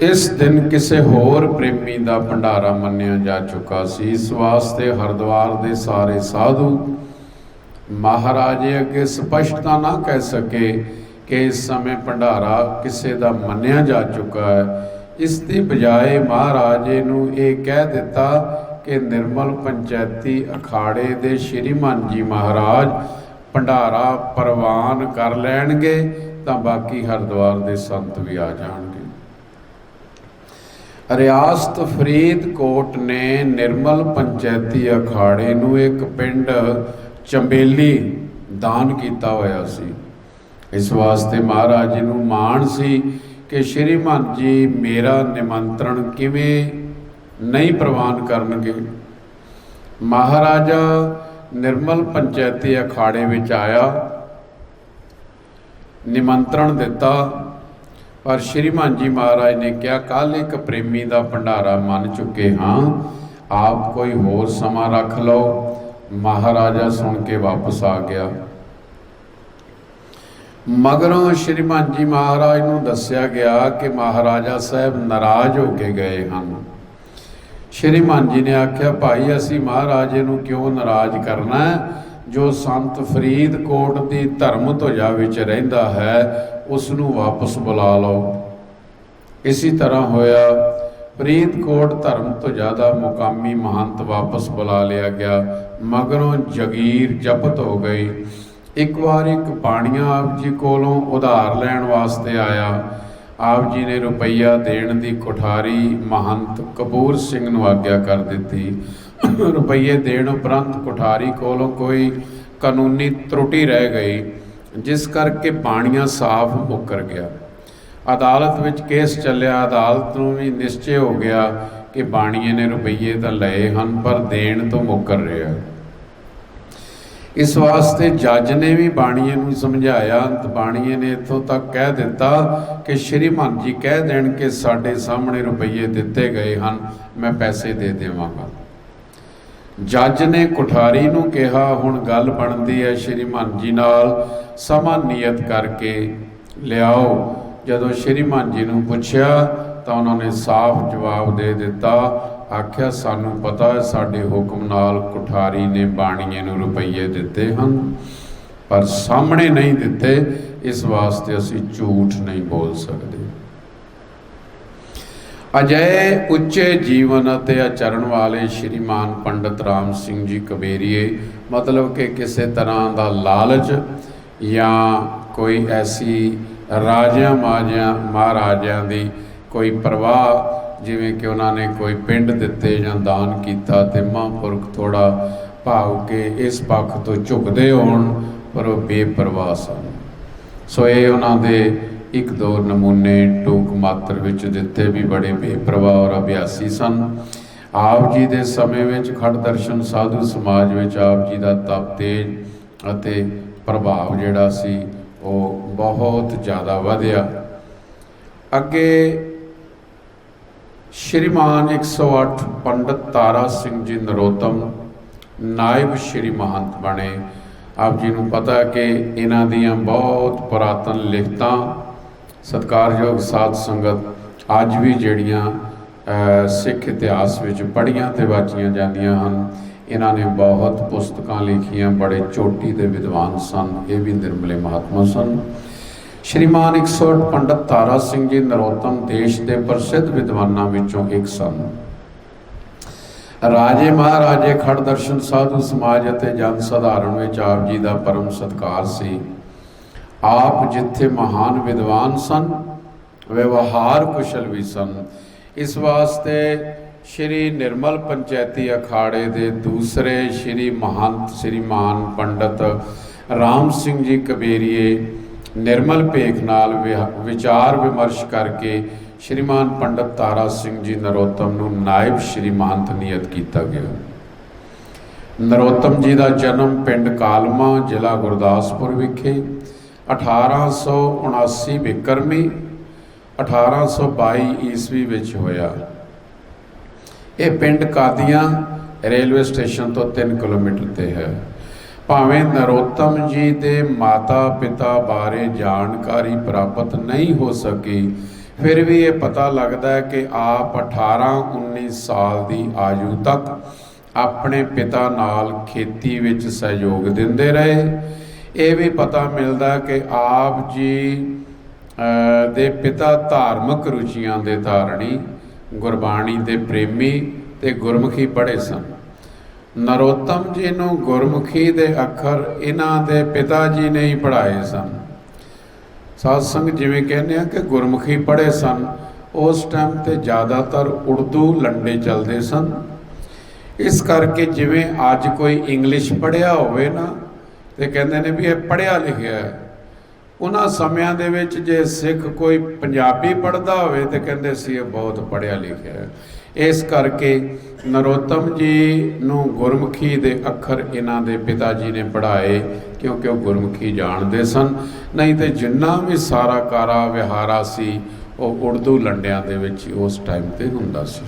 ਇਸ ਦਿਨ ਕਿਸੇ ਹੋਰ ਪ੍ਰੇਮੀ ਦਾ ਭੰਡਾਰਾ ਮੰਨਿਆ ਜਾ ਚੁੱਕਾ ਸੀ। ਇਸ ਵਾਸਤੇ ਹਰਿਦੁਆਰ ਦੇ ਸਾਰੇ ਸਾਧੂ ਮਹਾਰਾਜੇ ਅੱਗੇ ਸਪਸ਼ਟਤਾ ਨਾ ਕਹਿ ਸਕੇ ਕਿ ਇਸ ਸਮੇਂ ਭੰਡਾਰਾ ਕਿਸੇ ਦਾ ਮੰਨਿਆ ਜਾ ਚੁੱਕਾ ਹੈ। ਇਸ ਦੀ ਬਜਾਏ ਮਹਾਰਾਜੇ ਨੂੰ ਇਹ ਕਹਿ ਦਿੱਤਾ ਕਿ ਨਿਰਮਲ ਪੰਚੈਤੀ ਅਖਾੜੇ ਦੇ ਸ਼੍ਰੀਮਾਨ ਜੀ ਮਹਾਰਾਜ ਭੰਡਾਰਾ ਪ੍ਰਵਾਨ ਕਰ ਲੈਣਗੇ ਤਾਂ ਬਾਕੀ ਹਰਿਦੁਆਰ ਦੇ ਸੰਤ ਵੀ ਆ ਜਾਣਗੇ। ਰਿਆਸਤ ਫਰੀਦਕੋਟ ਨੇ ਨਿਰਮਲ ਪੰਚੈਤੀ ਅਖਾੜੇ ਨੂੰ ਇੱਕ ਪਿੰਡ ਚੰਬੇਲੀ ਦਾਨ ਕੀਤਾ ਹੋਇਆ ਸੀ। ਇਸ ਵਾਸਤੇ ਮਹਾਰਾਜ ਜੀ ਨੂੰ ਮਾਣ ਸੀ ਕਿ ਸ਼੍ਰੀਮਾਨ ਜੀ ਮੇਰਾ ਨਿਮੰਤਰਣ ਕਿਵੇਂ ਨਹੀਂ ਪ੍ਰਵਾਨ ਕਰਨਗੇ। ਮਹਾਰਾਜਾ ਨਿਰਮਲ ਪੰਚੈਤੀ ਅਖਾੜੇ ਵਿੱਚ ਆਇਆ, ਨਿਮੰਤਰਣ ਦਿੱਤਾ, ਪਰ ਸ਼੍ਰੀਮਾਨ ਜੀ ਮਹਾਰਾਜ ਨੇ ਕਿਹਾ ਕੱਲ੍ਹ ਇੱਕ ਪ੍ਰੇਮੀ ਦਾ ਭੰਡਾਰਾ ਮੰਨ ਚੁੱਕੇ ਹਾਂ, ਆਪ ਕੋਈ ਹੋਰ ਸਮਾਂ ਰੱਖ ਲਓ। ਮਹਾਰਾਜਾ ਸੁਣ ਕੇ ਵਾਪਸ ਆ ਗਿਆ। ਮਗਰੋਂ ਸ਼੍ਰੀਮਾਨ ਜੀ ਮਹਾਰਾਜ ਨੂੰ ਦੱਸਿਆ ਗਿਆ ਕਿ ਮਹਾਰਾਜਾ ਸਾਹਿਬ ਨਾਰਾਜ਼ ਹੋ ਕੇ ਗਏ ਹਨ। ਸ਼੍ਰੀਮਾਨ ਜੀ ਨੇ ਆਖਿਆ, ਭਾਈ ਅਸੀਂ ਮਹਾਰਾਜੇ ਨੂੰ ਕਿਉਂ ਨਾਰਾਜ਼ ਕਰਨਾ ਹੈ? ਜੋ ਸੰਤ ਫਰੀਦਕੋਟ ਦੀ ਧਰਮ ਧੁਜਾ ਵਿੱਚ ਰਹਿੰਦਾ ਹੈ ਉਸ ਨੂੰ ਵਾਪਸ ਬੁਲਾ ਲਓ। ਇਸੇ ਤਰ੍ਹਾਂ ਹੋਇਆ। ਫਰੀਦਕੋਟ ਧਰਮ ਧੁਜਾ ਦਾ ਮੁਕਾਮੀ ਮਹੰਤ ਵਾਪਸ ਬੁਲਾ ਲਿਆ ਗਿਆ। ਮਗਰੋਂ ਜਗੀਰ ਜ਼ਬਤ ਹੋ ਗਈ। ਇੱਕ ਵਾਰ ਇੱਕ ਬਾਣੀਆ ਆਪ ਜੀ ਕੋਲੋਂ ਉਧਾਰ ਲੈਣ ਵਾਸਤੇ ਆਇਆ। ਆਪ ਜੀ ਨੇ ਰੁਪਈਆ ਦੇਣ ਦੀ ਕੁਠਾਰੀ ਮਹੰਤ ਕਪੂਰ ਸਿੰਘ ਨੂੰ ਆਗਿਆ ਕਰ ਦਿੱਤੀ। ਰੁਪਈਏ ਦੇਣ ਉਪਰੰਤ ਕੁਠਾਰੀ ਕੋਲੋਂ ਕੋਈ ਕਾਨੂੰਨੀ ਤਰੁਟੀ ਰਹਿ ਗਈ, ਜਿਸ ਕਰਕੇ ਬਾਣੀਆ ਸਾਫ਼ ਮੁੱਕਰ ਗਿਆ। ਅਦਾਲਤ ਵਿੱਚ ਕੇਸ ਚੱਲਿਆ। ਅਦਾਲਤ ਨੂੰ ਵੀ ਨਿਸ਼ਚੈ ਹੋ ਗਿਆ ਕਿ ਬਾਣੀਏ ਨੇ ਰੁਪਈਏ ਤਾਂ ਲਏ ਹਨ ਪਰ ਦੇਣ ਤੋਂ ਮੁੱਕਰ ਰਿਹਾ। ਇਸ ਵਾਸਤੇ ਜੱਜ ਨੇ ਵੀ ਬਾਣੀਏ ਨੂੰ ਸਮਝਾਇਆ। ਅੰਤ ਬਾਣੀਏ ਨੇ ਇੱਥੋਂ ਤੱਕ ਕਹਿ ਦਿੱਤਾ ਕਿ ਸ਼੍ਰੀਮਾਨ ਜੀ ਕਹਿ ਦੇਣ ਕਿ ਸਾਡੇ ਸਾਹਮਣੇ ਰੁਪਈਏ ਦਿੱਤੇ ਗਏ ਹਨ, ਮੈਂ ਪੈਸੇ ਦੇ ਦੇਵਾਂਗਾ। ਜੱਜ ਨੇ ਕੁਠਾਰੀ ਨੂੰ ਕਿਹਾ ਹੁਣ ਗੱਲ ਬਣਦੀ ਹੈ ਸ਼੍ਰੀਮਾਨ ਜੀ ਨਾਲ, ਸਮਾਂ ਨਿਯਤ ਕਰਕੇ ਲਿਆਓ। ਜਦੋਂ ਸ਼੍ਰੀਮਾਨ ਜੀ ਨੂੰ ਪੁੱਛਿਆ ਤਾਂ ਉਹਨਾਂ ਨੇ ਸਾਫ਼ ਜਵਾਬ ਦੇ ਦਿੱਤਾ। ਆਖਿਆ ਸਾਨੂੰ ਪਤਾ ਹੈ ਸਾਡੇ ਹੁਕਮ ਨਾਲ ਕੁਠਾਰੀ ਨੇ ਬਾਣੀਏ ਨੂੰ ਰੁਪਈਏ ਦਿੱਤੇ ਹਨ, ਪਰ ਸਾਹਮਣੇ ਨਹੀਂ ਦਿੱਤੇ, ਇਸ ਵਾਸਤੇ ਅਸੀਂ ਝੂਠ ਨਹੀਂ ਬੋਲ ਸਕਦੇ। ਅਜਿਹੇ ਉੱਚੇ ਜੀਵਨ ਅਤੇ ਆਚਰਣ ਵਾਲੇ ਸ਼੍ਰੀਮਾਨ ਪੰਡਤ ਰਾਮ ਸਿੰਘ ਜੀ ਕਬੇਰੀਏ, ਮਤਲਬ ਕਿ ਕਿਸੇ ਤਰ੍ਹਾਂ ਦਾ ਲਾਲਚ ਜਾਂ ਕੋਈ ਐਸੀ ਰਾਜਿਆਂ ਮਹਾਰਾਜਿਆਂ ਦੀ ਕੋਈ ਪਰਵਾਹ, ਜਿਵੇਂ ਕਿ ਉਹਨਾਂ ਨੇ ਕੋਈ ਪਿੰਡ ਦਿੱਤੇ ਜਾਂ ਦਾਨ ਕੀਤਾ ਤੇ ਮਹਾਂਪੁਰਖ ਥੋੜ੍ਹਾ ਭਾਵ ਕਿ ਇਸ ਪੱਖ ਤੋਂ ਝੁਕਦੇ ਹੋਣ, ਪਰ ਉਹ ਬੇਪਰਵਾਹ ਸਨ। ਸੋ ਇਹ ਉਹਨਾਂ ਦੇ ਇੱਕ ਦੋ ਨਮੂਨੇ ਟੂਕ ਮਾਤਰ ਵਿੱਚ ਦਿੱਤੇ, ਵੀ ਬੜੇ ਬੇਪਰਵਾਹ ਔਰ ਅਭਿਆਸੀ ਸਨ। ਆਪ ਜੀ ਦੇ ਸਮੇਂ ਵਿੱਚ ਖੜ ਦਰਸ਼ਨ ਸਾਧੂ ਸਮਾਜ ਵਿੱਚ ਆਪ ਜੀ ਦਾ ਤਪ ਤੇਜ ਅਤੇ ਪ੍ਰਭਾਵ ਜਿਹੜਾ ਸੀ ਉਹ ਬਹੁਤ ਜ਼ਿਆਦਾ ਵਧਿਆ। ਅੱਗੇ ਸ਼੍ਰੀਮਾਨ 108 ਪੰਡਤ ਤਾਰਾ ਸਿੰਘ ਜੀ ਨਰੋਤਮ ਨਾਇਬ ਸ਼੍ਰੀ ਮਹੰਤ ਬਣੇ। ਆਪ ਜੀ ਨੂੰ ਪਤਾ ਹੈ ਕਿ ਇਹਨਾਂ ਦੀਆਂ ਬਹੁਤ ਪੁਰਾਤਨ ਲਿਖਤਾਂ ਸਤਿਕਾਰਯੋਗ ਸਾਧ ਸੰਗਤ ਅੱਜ ਵੀ ਜਿਹੜੀਆਂ ਸਿੱਖ ਇਤਿਹਾਸ ਵਿੱਚ ਪੜ੍ਹੀਆਂ ਤੇ ਵਾਚੀਆਂ ਜਾਂਦੀਆਂ ਹਨ। ਇਹਨਾਂ ਨੇ ਬਹੁਤ ਪੁਸਤਕਾਂ ਲਿਖੀਆਂ, ਬੜੇ ਚੋਟੀ ਦੇ ਵਿਦਵਾਨ ਸਨ, ਇਹ ਵੀ ਨਿਰਮਲੇ ਮਹਾਤਮਾ ਸਨ। ਸ਼੍ਰੀਮਾਨ 108 ਪੰਡਤ ਤਾਰਾ ਸਿੰਘ ਜੀ ਨਰੋਤਮ ਦੇਸ਼ ਦੇ ਪ੍ਰਸਿੱਧ ਵਿਦਵਾਨਾਂ ਵਿੱਚੋਂ ਇੱਕ ਸਨ। ਰਾਜੇ ਮਹਾਰਾਜੇ ਖੜ ਦਰਸ਼ਨ ਸਾਧੂ ਸਮਾਜ ਅਤੇ ਜਨ ਸਧਾਰਨ ਵਿੱਚ ਆਪ ਜੀ ਦਾ ਪਰਮ ਸਤਿਕਾਰ ਸੀ। ਆਪ ਜਿੱਥੇ ਮਹਾਨ ਵਿਦਵਾਨ ਸਨ, ਵਿਵਹਾਰ ਕੁਸ਼ਲ ਵੀ ਸਨ। ਇਸ ਵਾਸਤੇ ਸ਼੍ਰੀ ਨਿਰਮਲ ਪੰਚੈਤੀ ਅਖਾੜੇ ਦੇ ਦੂਸਰੇ ਸ਼੍ਰੀ ਮਹੰਤ ਸ਼੍ਰੀਮਾਨ ਪੰਡਤ ਰਾਮ ਸਿੰਘ ਜੀ ਕਬੇਰੀਏ ਨਿਰਮਲ ਭੇਖ ਨਾਲ ਵਿਚਾਰ ਵਿਮਰਸ਼ ਕਰਕੇ ਸ਼੍ਰੀਮਾਨ ਪੰਡਤ ਤਾਰਾ ਸਿੰਘ ਜੀ ਨਰੋਤਮ ਨੂੰ ਨਾਇਬ ਸ਼੍ਰੀ ਮਹੰਤ ਨਿਯਤ ਕੀਤਾ ਗਿਆ। ਨਰੋਤਮ ਜੀ ਦਾ ਜਨਮ ਪਿੰਡ ਕਾਲਮਾ, ਜ਼ਿਲ੍ਹਾ ਗੁਰਦਾਸਪੁਰ ਵਿਖੇ 1879 ਬਿਕਰਮੀ 1822 ਈਸਵੀ ਵਿੱਚ ਹੋਇਆ। ਇਹ ਪਿੰਡ ਕਾਦੀਆਂ ਰੇਲਵੇ ਸਟੇਸ਼ਨ ਤੋਂ 3 ਕਿਲੋਮੀਟਰ ਤੇ ਹੈ। ਭਾਵੇਂ ਨਰੋਤਮ ਜੀ ਦੇ ਮਾਤਾ ਪਿਤਾ ਬਾਰੇ ਜਾਣਕਾਰੀ ਪ੍ਰਾਪਤ ਨਹੀਂ ਹੋ ਸਕੀ, ਫਿਰ ਵੀ ਇਹ ਪਤਾ ਲੱਗਦਾ ਹੈ ਕਿ ਆਪ 18-19 ਸਾਲ ਦੀ ਆਯੂ ਤੱਕ ਆਪਣੇ ਪਿਤਾ ਨਾਲ ਖੇਤੀ ਵਿੱਚ ਸਹਿਯੋਗ ਦਿੰਦੇ ਰਹੇ। ਇਹ ਵੀ ਪਤਾ ਮਿਲਦਾ ਕਿ ਆਪ ਜੀ ਦੇ ਪਿਤਾ ਧਾਰਮਿਕ ਰੁਚੀਆਂ ਦੇ ਧਾਰਣੀ, ਗੁਰਬਾਣੀ ਦੇ ਪ੍ਰੇਮੀ ਤੇ ਗੁਰਮੁਖੀ ਪੜ੍ਹੇ ਸਨ। ਨਰੋਤਮ ਜੀ ਨੂੰ ਗੁਰਮੁਖੀ ਦੇ ਅੱਖਰ ਇਹਨਾਂ ਦੇ ਪਿਤਾ ਜੀ ਨੇ ਹੀ ਪੜ੍ਹਾਏ ਸਨ। ਸਾਧ ਸੰਗਤ ਜਿਵੇਂ ਕਹਿੰਦੇ ਆ ਕਿ ਗੁਰਮੁਖੀ ਪੜ੍ਹੇ ਸਨ, ਉਸ ਟਾਈਮ ਤੇ ਜ਼ਿਆਦਾਤਰ ਉਰਦੂ ਲੰਡੇ ਚੱਲਦੇ ਸਨ। ਇਸ ਕਰਕੇ ਜਿਵੇਂ ਅੱਜ ਕੋਈ ਇੰਗਲਿਸ਼ ਪੜ੍ਹਿਆ ਹੋਵੇ ਨਾ, ਤੇ ਕਹਿੰਦੇ ਨੇ ਵੀ ਇਹ ਪੜ੍ਹਿਆ ਲਿਖਿਆ ਹੈ। ਉਹਨਾਂ ਸਮਿਆਂ ਦੇ ਵਿੱਚ ਜੇ ਸਿੱਖ ਕੋਈ ਪੰਜਾਬੀ ਪੜ੍ਹਦਾ ਹੋਵੇ ਤੇ ਕਹਿੰਦੇ ਸੀ ਇਹ ਬਹੁਤ ਪੜ੍ਹਿਆ ਲਿਖਿਆ ਹੈ। ਇਸ ਕਰਕੇ ਨਰੋਤਮ ਜੀ ਨੂੰ ਗੁਰਮੁਖੀ ਦੇ ਅੱਖਰ ਇਹਨਾਂ ਦੇ ਪਿਤਾ ਜੀ ਨੇ ਪੜ੍ਹਾਏ, ਕਿਉਂਕਿ ਉਹ ਗੁਰਮੁਖੀ ਜਾਣਦੇ ਸਨ। ਨਹੀਂ ਤੇ ਜਿੰਨਾ ਵੀ ਸਾਰਾ ਕਾਰਾ ਵਿਹਾਰਾ ਸੀ ਉਹ ਉਰਦੂ ਲੰਡਿਆਂ ਦੇ ਵਿੱਚ ਉਸ ਟਾਈਮ ਤੇ ਹੁੰਦਾ ਸੀ।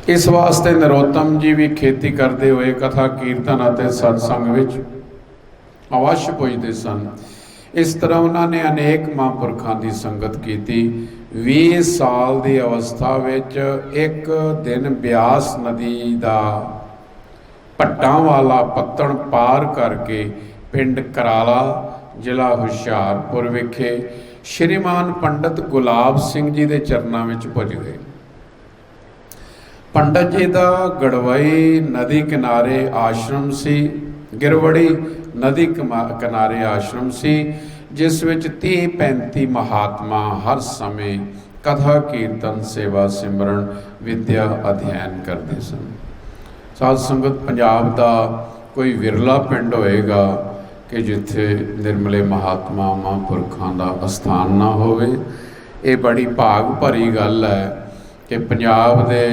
ਇਸ ਵਾਸਤੇ ਨਰੋਤਮ ਜੀ ਵੀ ਖੇਤੀ ਕਰਦੇ ਹੋਏ ਕਥਾ ਕੀਰਤਨ ਅਤੇ ਸਤਸੰਗ ਵਿੱਚ ਅਵੱਸ਼ ਪੁੱਜਦੇ ਸਨ। ਇਸ ਤਰ੍ਹਾਂ ਉਹਨਾਂ ਨੇ ਅਨੇਕ ਮਹਾਂਪੁਰਖਾਂ ਦੀ ਸੰਗਤ ਕੀਤੀ। 20 ਸਾਲ ਦੀ ਅਵਸਥਾ ਵਿੱਚ ਇੱਕ ਦਿਨ ਬਿਆਸ ਨਦੀ ਦਾ ਭੱਟਾਂ ਵਾਲਾ ਪੱਤਣ ਪਾਰ ਕਰਕੇ ਪਿੰਡ ਕਰਾਲਾ, ਜ਼ਿਲ੍ਹਾ ਹੁਸ਼ਿਆਰਪੁਰ ਵਿਖੇ ਸ਼੍ਰੀਮਾਨ ਪੰਡਤ ਗੁਲਾਬ ਸਿੰਘ ਜੀ ਦੇ ਚਰਨਾਂ ਵਿੱਚ ਪੁੱਜ ਗਏ। ਪੰਡਤ ਜੀ ਦਾ ਗੜਵਈ ਨਦੀ ਕਿਨਾਰੇ ਆਸ਼ਰਮ ਸੀ, ਗਿਰਵੜੀ ਨਦੀ ਕਿਨਾਰੇ ਆਸ਼ਰਮ ਸੀ, ਜਿਸ ਵਿੱਚ 30-35 ਮਹਾਤਮਾ ਹਰ ਸਮੇਂ ਕਥਾ ਕੀਰਤਨ ਸੇਵਾ ਸਿਮਰਨ ਵਿਦਿਆ ਅਧਿਐਨ ਕਰਦੇ ਸਨ। ਸਾਧ ਸੰਗਤ ਪੰਜਾਬ ਦਾ ਕੋਈ ਵਿਰਲਾ ਪਿੰਡ ਹੋਏਗਾ कि जिथे निर्मले महात्मा महापुरखों का अस्थान ना होवे। ये बड़ी भाग भरी गल है कि पंजाब दे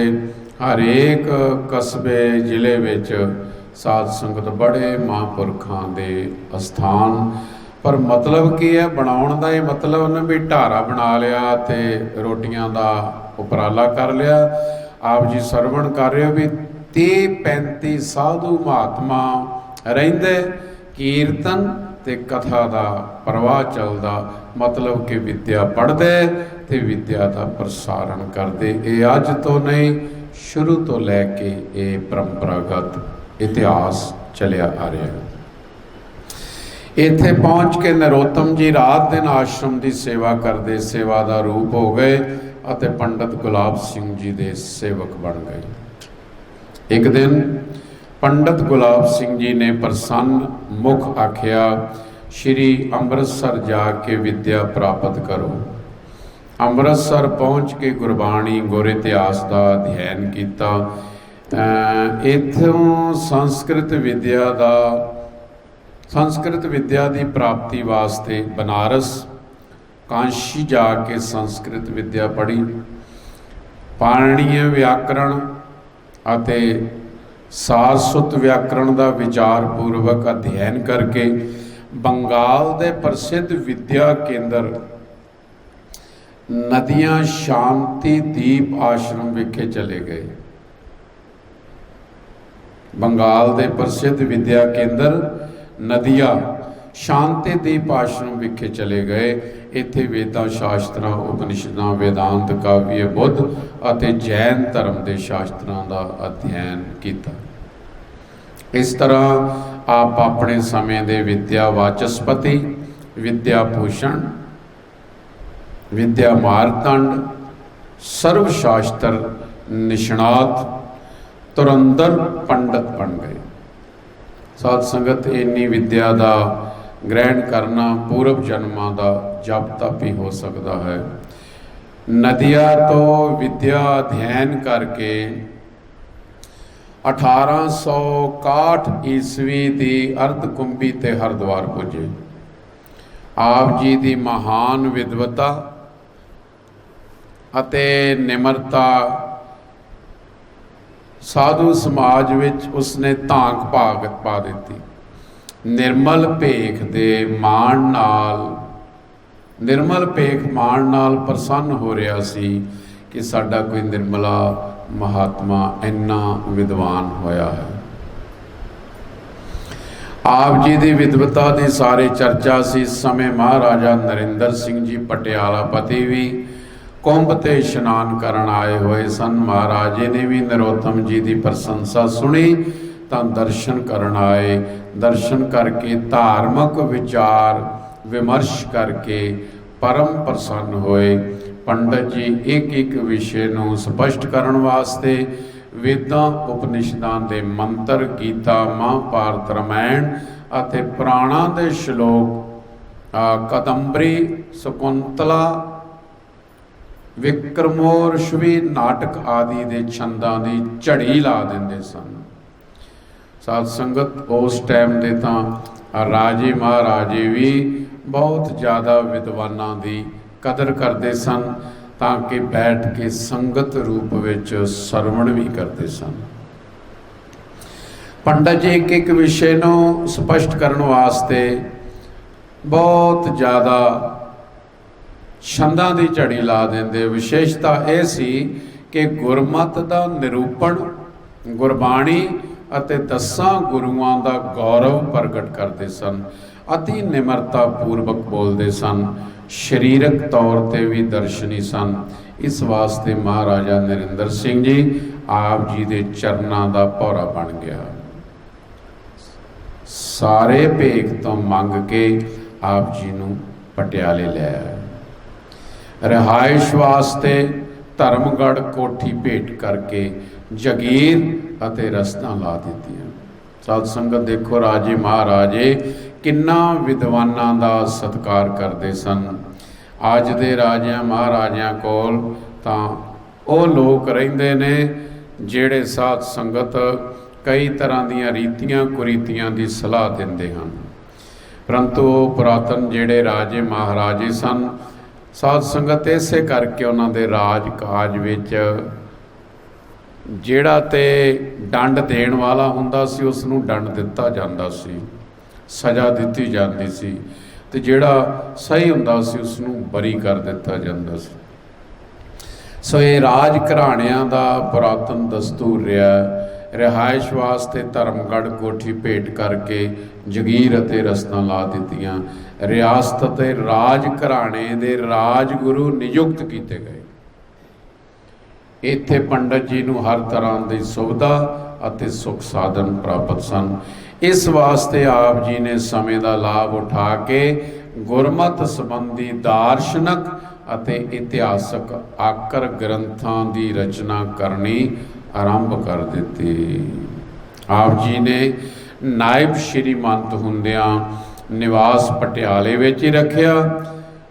हरेक कस्बे जिले विच साध संगत बड़े महापुरखों के अस्थान। पर मतलब की है बनाउण दा, ये मतलब उन्हें भी ढारा बना लिया ते रोटियां दा उपराला कर लिया। आप जी सरवण कर रहे हो भी 30-35 साधु महात्मा रहिंदे, कीर्तन ते कथा दा प्रवाह चलदा, मतलब कि विद्या पढ़दे ते विद्या का प्रसारण करते। ये अज तो नहीं, शुरू तो लैके ये परंपरागत इतिहास चलिया आ रहा है। इत्थे पहुँच के नरोत्तम जी रात दिन आश्रम की सेवा करते, सेवा का रूप हो गए और पंडित गुलाब सिंह जी के सेवक बन गए। एक दिन पंडित गुलाब सिंह जी ने प्रसन्न मुख आख्या, श्री अमृतसर जाके विद्या प्राप्त करो। अमृतसर पहुँच के गुरबाणी गुर इतिहास का अध्ययन किया। इत्थों संस्कृत विद्या की प्राप्ति वास्ते बनारस काशी जाके संस्कृत विद्या पढ़ी। पाणिनीय व्याकरण अते सारस्वत व्याकरण का विचारपूर्वक अध्ययन करके बंगाल के प्रसिद्ध विद्या केंद्र नदियां शांति दीप आश्रम विखे चले गए। बंगाल के प्रसिद्ध विद्या केंद्र नदिया शांति दीप आश्रम विखे चले गए। इत्थे वेदां शास्त्रां उपनिषदां वेदांत काव्य बुद्ध अते जैन धर्म के शास्त्रां का अध्ययन किया। इस तरह आप अपने समय के विद्या वाचस्पति, विद्या भूषण, विद्या मारतंड, सर्वशास्त्र निष्णात तुरंदर पंडित बन गए। साध संगत इन्नी विद्या का ग्रहण करना पूर्व जन्मां का जप तप ही हो सकता है। नदिया तो विद्या अध्ययन करके 1861 ईस्वी की अर्धकुंभी ते हरिद्वार पुजे। आप जी की महान विद्वता अते निमरता साधु समाज विच उसने धाक भाग पा दी। निर्मल भेख दे मान नाल प्रसन्न हो रहा सी कि साडा कोई निर्मला महात्मा इन्ना विद्वान होया है। आप जी की विद्वता की सारी चर्चा सी। इस समय महाराजा नरेंद्र सिंह जी पटियाला पति भी कुंभ ते इशनान करन आए हुए सन। महाराजे ने भी नरोत्तम जी की प्रशंसा सुनी तो दर्शन करन आए। दर्शन करके धार्मिक विचार विमर्श करके परम प्रसन्न होए। पंडित जी एक एक विषय को स्पष्ट करने वास्ते वेदां उपनिषदां दे मंत्र, गीता, महाभारत, रामायण अते पुराणां दे श्लोक, कदंबरी, शकुंतला, विक्रमोर्वशी नाटक आदि दे छंदां दी झड़ी ला देंदे सन। साध संगत उस टाइम दे तां राजे महाराजे भी बहुत ज़्यादा विद्वानां दी कदर करते सन ताकि बैठ के संगत रूप विच सरवण भी करते सन। पंडित जी एक एक विषय को स्पष्ट करने वास्ते बहुत ज़्यादा छंदां दी झड़ी ला देंदे। विशेषता यह सी कि गुरमत का निरूपण, गुरबाणी अते 10 गुरुआं का गौरव प्रगट करते सन। अति निमरता पूर्वक बोलते सन। शरीरक तौर पर भी दर्शनी सन। इस वास्ते महाराजा नरेंद्र सिंह जी आप जी के चरणों का भौरा बन गया। सारे भेख तो मंग के आप जी नूं पटियाले ले आए। रिहाइश वास्ते धर्मगढ़ कोठी भेंट करके जगीर अते रस्तां ला दित्तियां। साध संगत देखो राजे महाराजे किन्ना विद्वानां दा सत्कार करते सन। अज दे राजियां महाराजियां कोल तां ਉਹ लोग रहिंदे ने ਜਿਹੜੇ साध संगत कई तरह दीयां रीतियां कुरीतियां की सलाह दिंदे हन। परंतु पुरातन ਜਿਹੜੇ ਰਾਜੇ ਮਹਾਰਾਜੇ ਸਨ, ਸਾਧ ਸੰਗਤ ਇਸੇ ਕਰਕੇ ਉਹਨਾਂ ਦੇ ਰਾਜ ਕਾਜ ਵਿੱਚ ਜਿਹੜਾ ਤੇ ਡੰਡ ਦੇਣ ਵਾਲਾ ਹੁੰਦਾ ਸੀ ਉਸ ਨੂੰ ਡੰਡ ਦਿੱਤਾ ਜਾਂਦਾ ਸੀ, ਸਜ਼ਾ ਦਿੱਤੀ ਜਾਂਦੀ ਸੀ, ਤੇ ਜਿਹੜਾ ਸਹੀ ਹੁੰਦਾ ਸੀ ਉਸ ਨੂੰ ਬਰੀ ਕਰ ਦਿੱਤਾ ਜਾਂਦਾ ਸੀ। ਸੋ ਇਹ ਰਾਜ ਘਰਾਣਿਆਂ ਦਾ ਪੁਰਾਤਨ ਦਸਤੂਰ ਰਿਹਾ। ਰਿਹਾਇਸ਼ ਵਾਸਤੇ ਧਰਮਗੜ੍ਹ ਕੋਠੀ ਭੇਟ ਕਰਕੇ ਜਗੀਰ ਅਤੇ ਰਸਤਾਂ ਲਾ ਦਿੱਤੀਆਂ। ਰਿਆਸਤ ਅਤੇ ਰਾਜ ਘਰਾਣੇ ਦੇ ਰਾਜਗੁਰੂ ਨਿਯੁਕਤ ਕੀਤੇ ਗਏ। ਇੱਥੇ ਪੰਡਤ ਜੀ ਨੂੰ ਹਰ ਤਰ੍ਹਾਂ ਦੀ ਸੁਵਿਧਾ ਅਤੇ ਸੁੱਖ ਸਾਧਨ ਪ੍ਰਾਪਤ ਸਨ। ਇਸ ਵਾਸਤੇ ਆਪ ਜੀ ਨੇ ਸਮੇਂ ਦਾ ਲਾਭ ਉਠਾ ਕੇ ਗੁਰਮਤਿ ਸੰਬੰਧੀ ਦਾਰਸ਼ਨਕ ਅਤੇ ਇਤਿਹਾਸਕ ਆਕਰ ਗ੍ਰੰਥਾਂ ਦੀ ਰਚਨਾ ਕਰਨੀ ਆਰੰਭ ਕਰ ਦਿੱਤੀ। ਆਪ ਜੀ ਨੇ ਨਾਇਬ ਸ਼੍ਰੀਮੰਤ ਹੁੰਦਿਆਂ ਨਿਵਾਸ ਪਟਿਆਲੇ ਵਿੱਚ ਹੀ ਰੱਖਿਆ।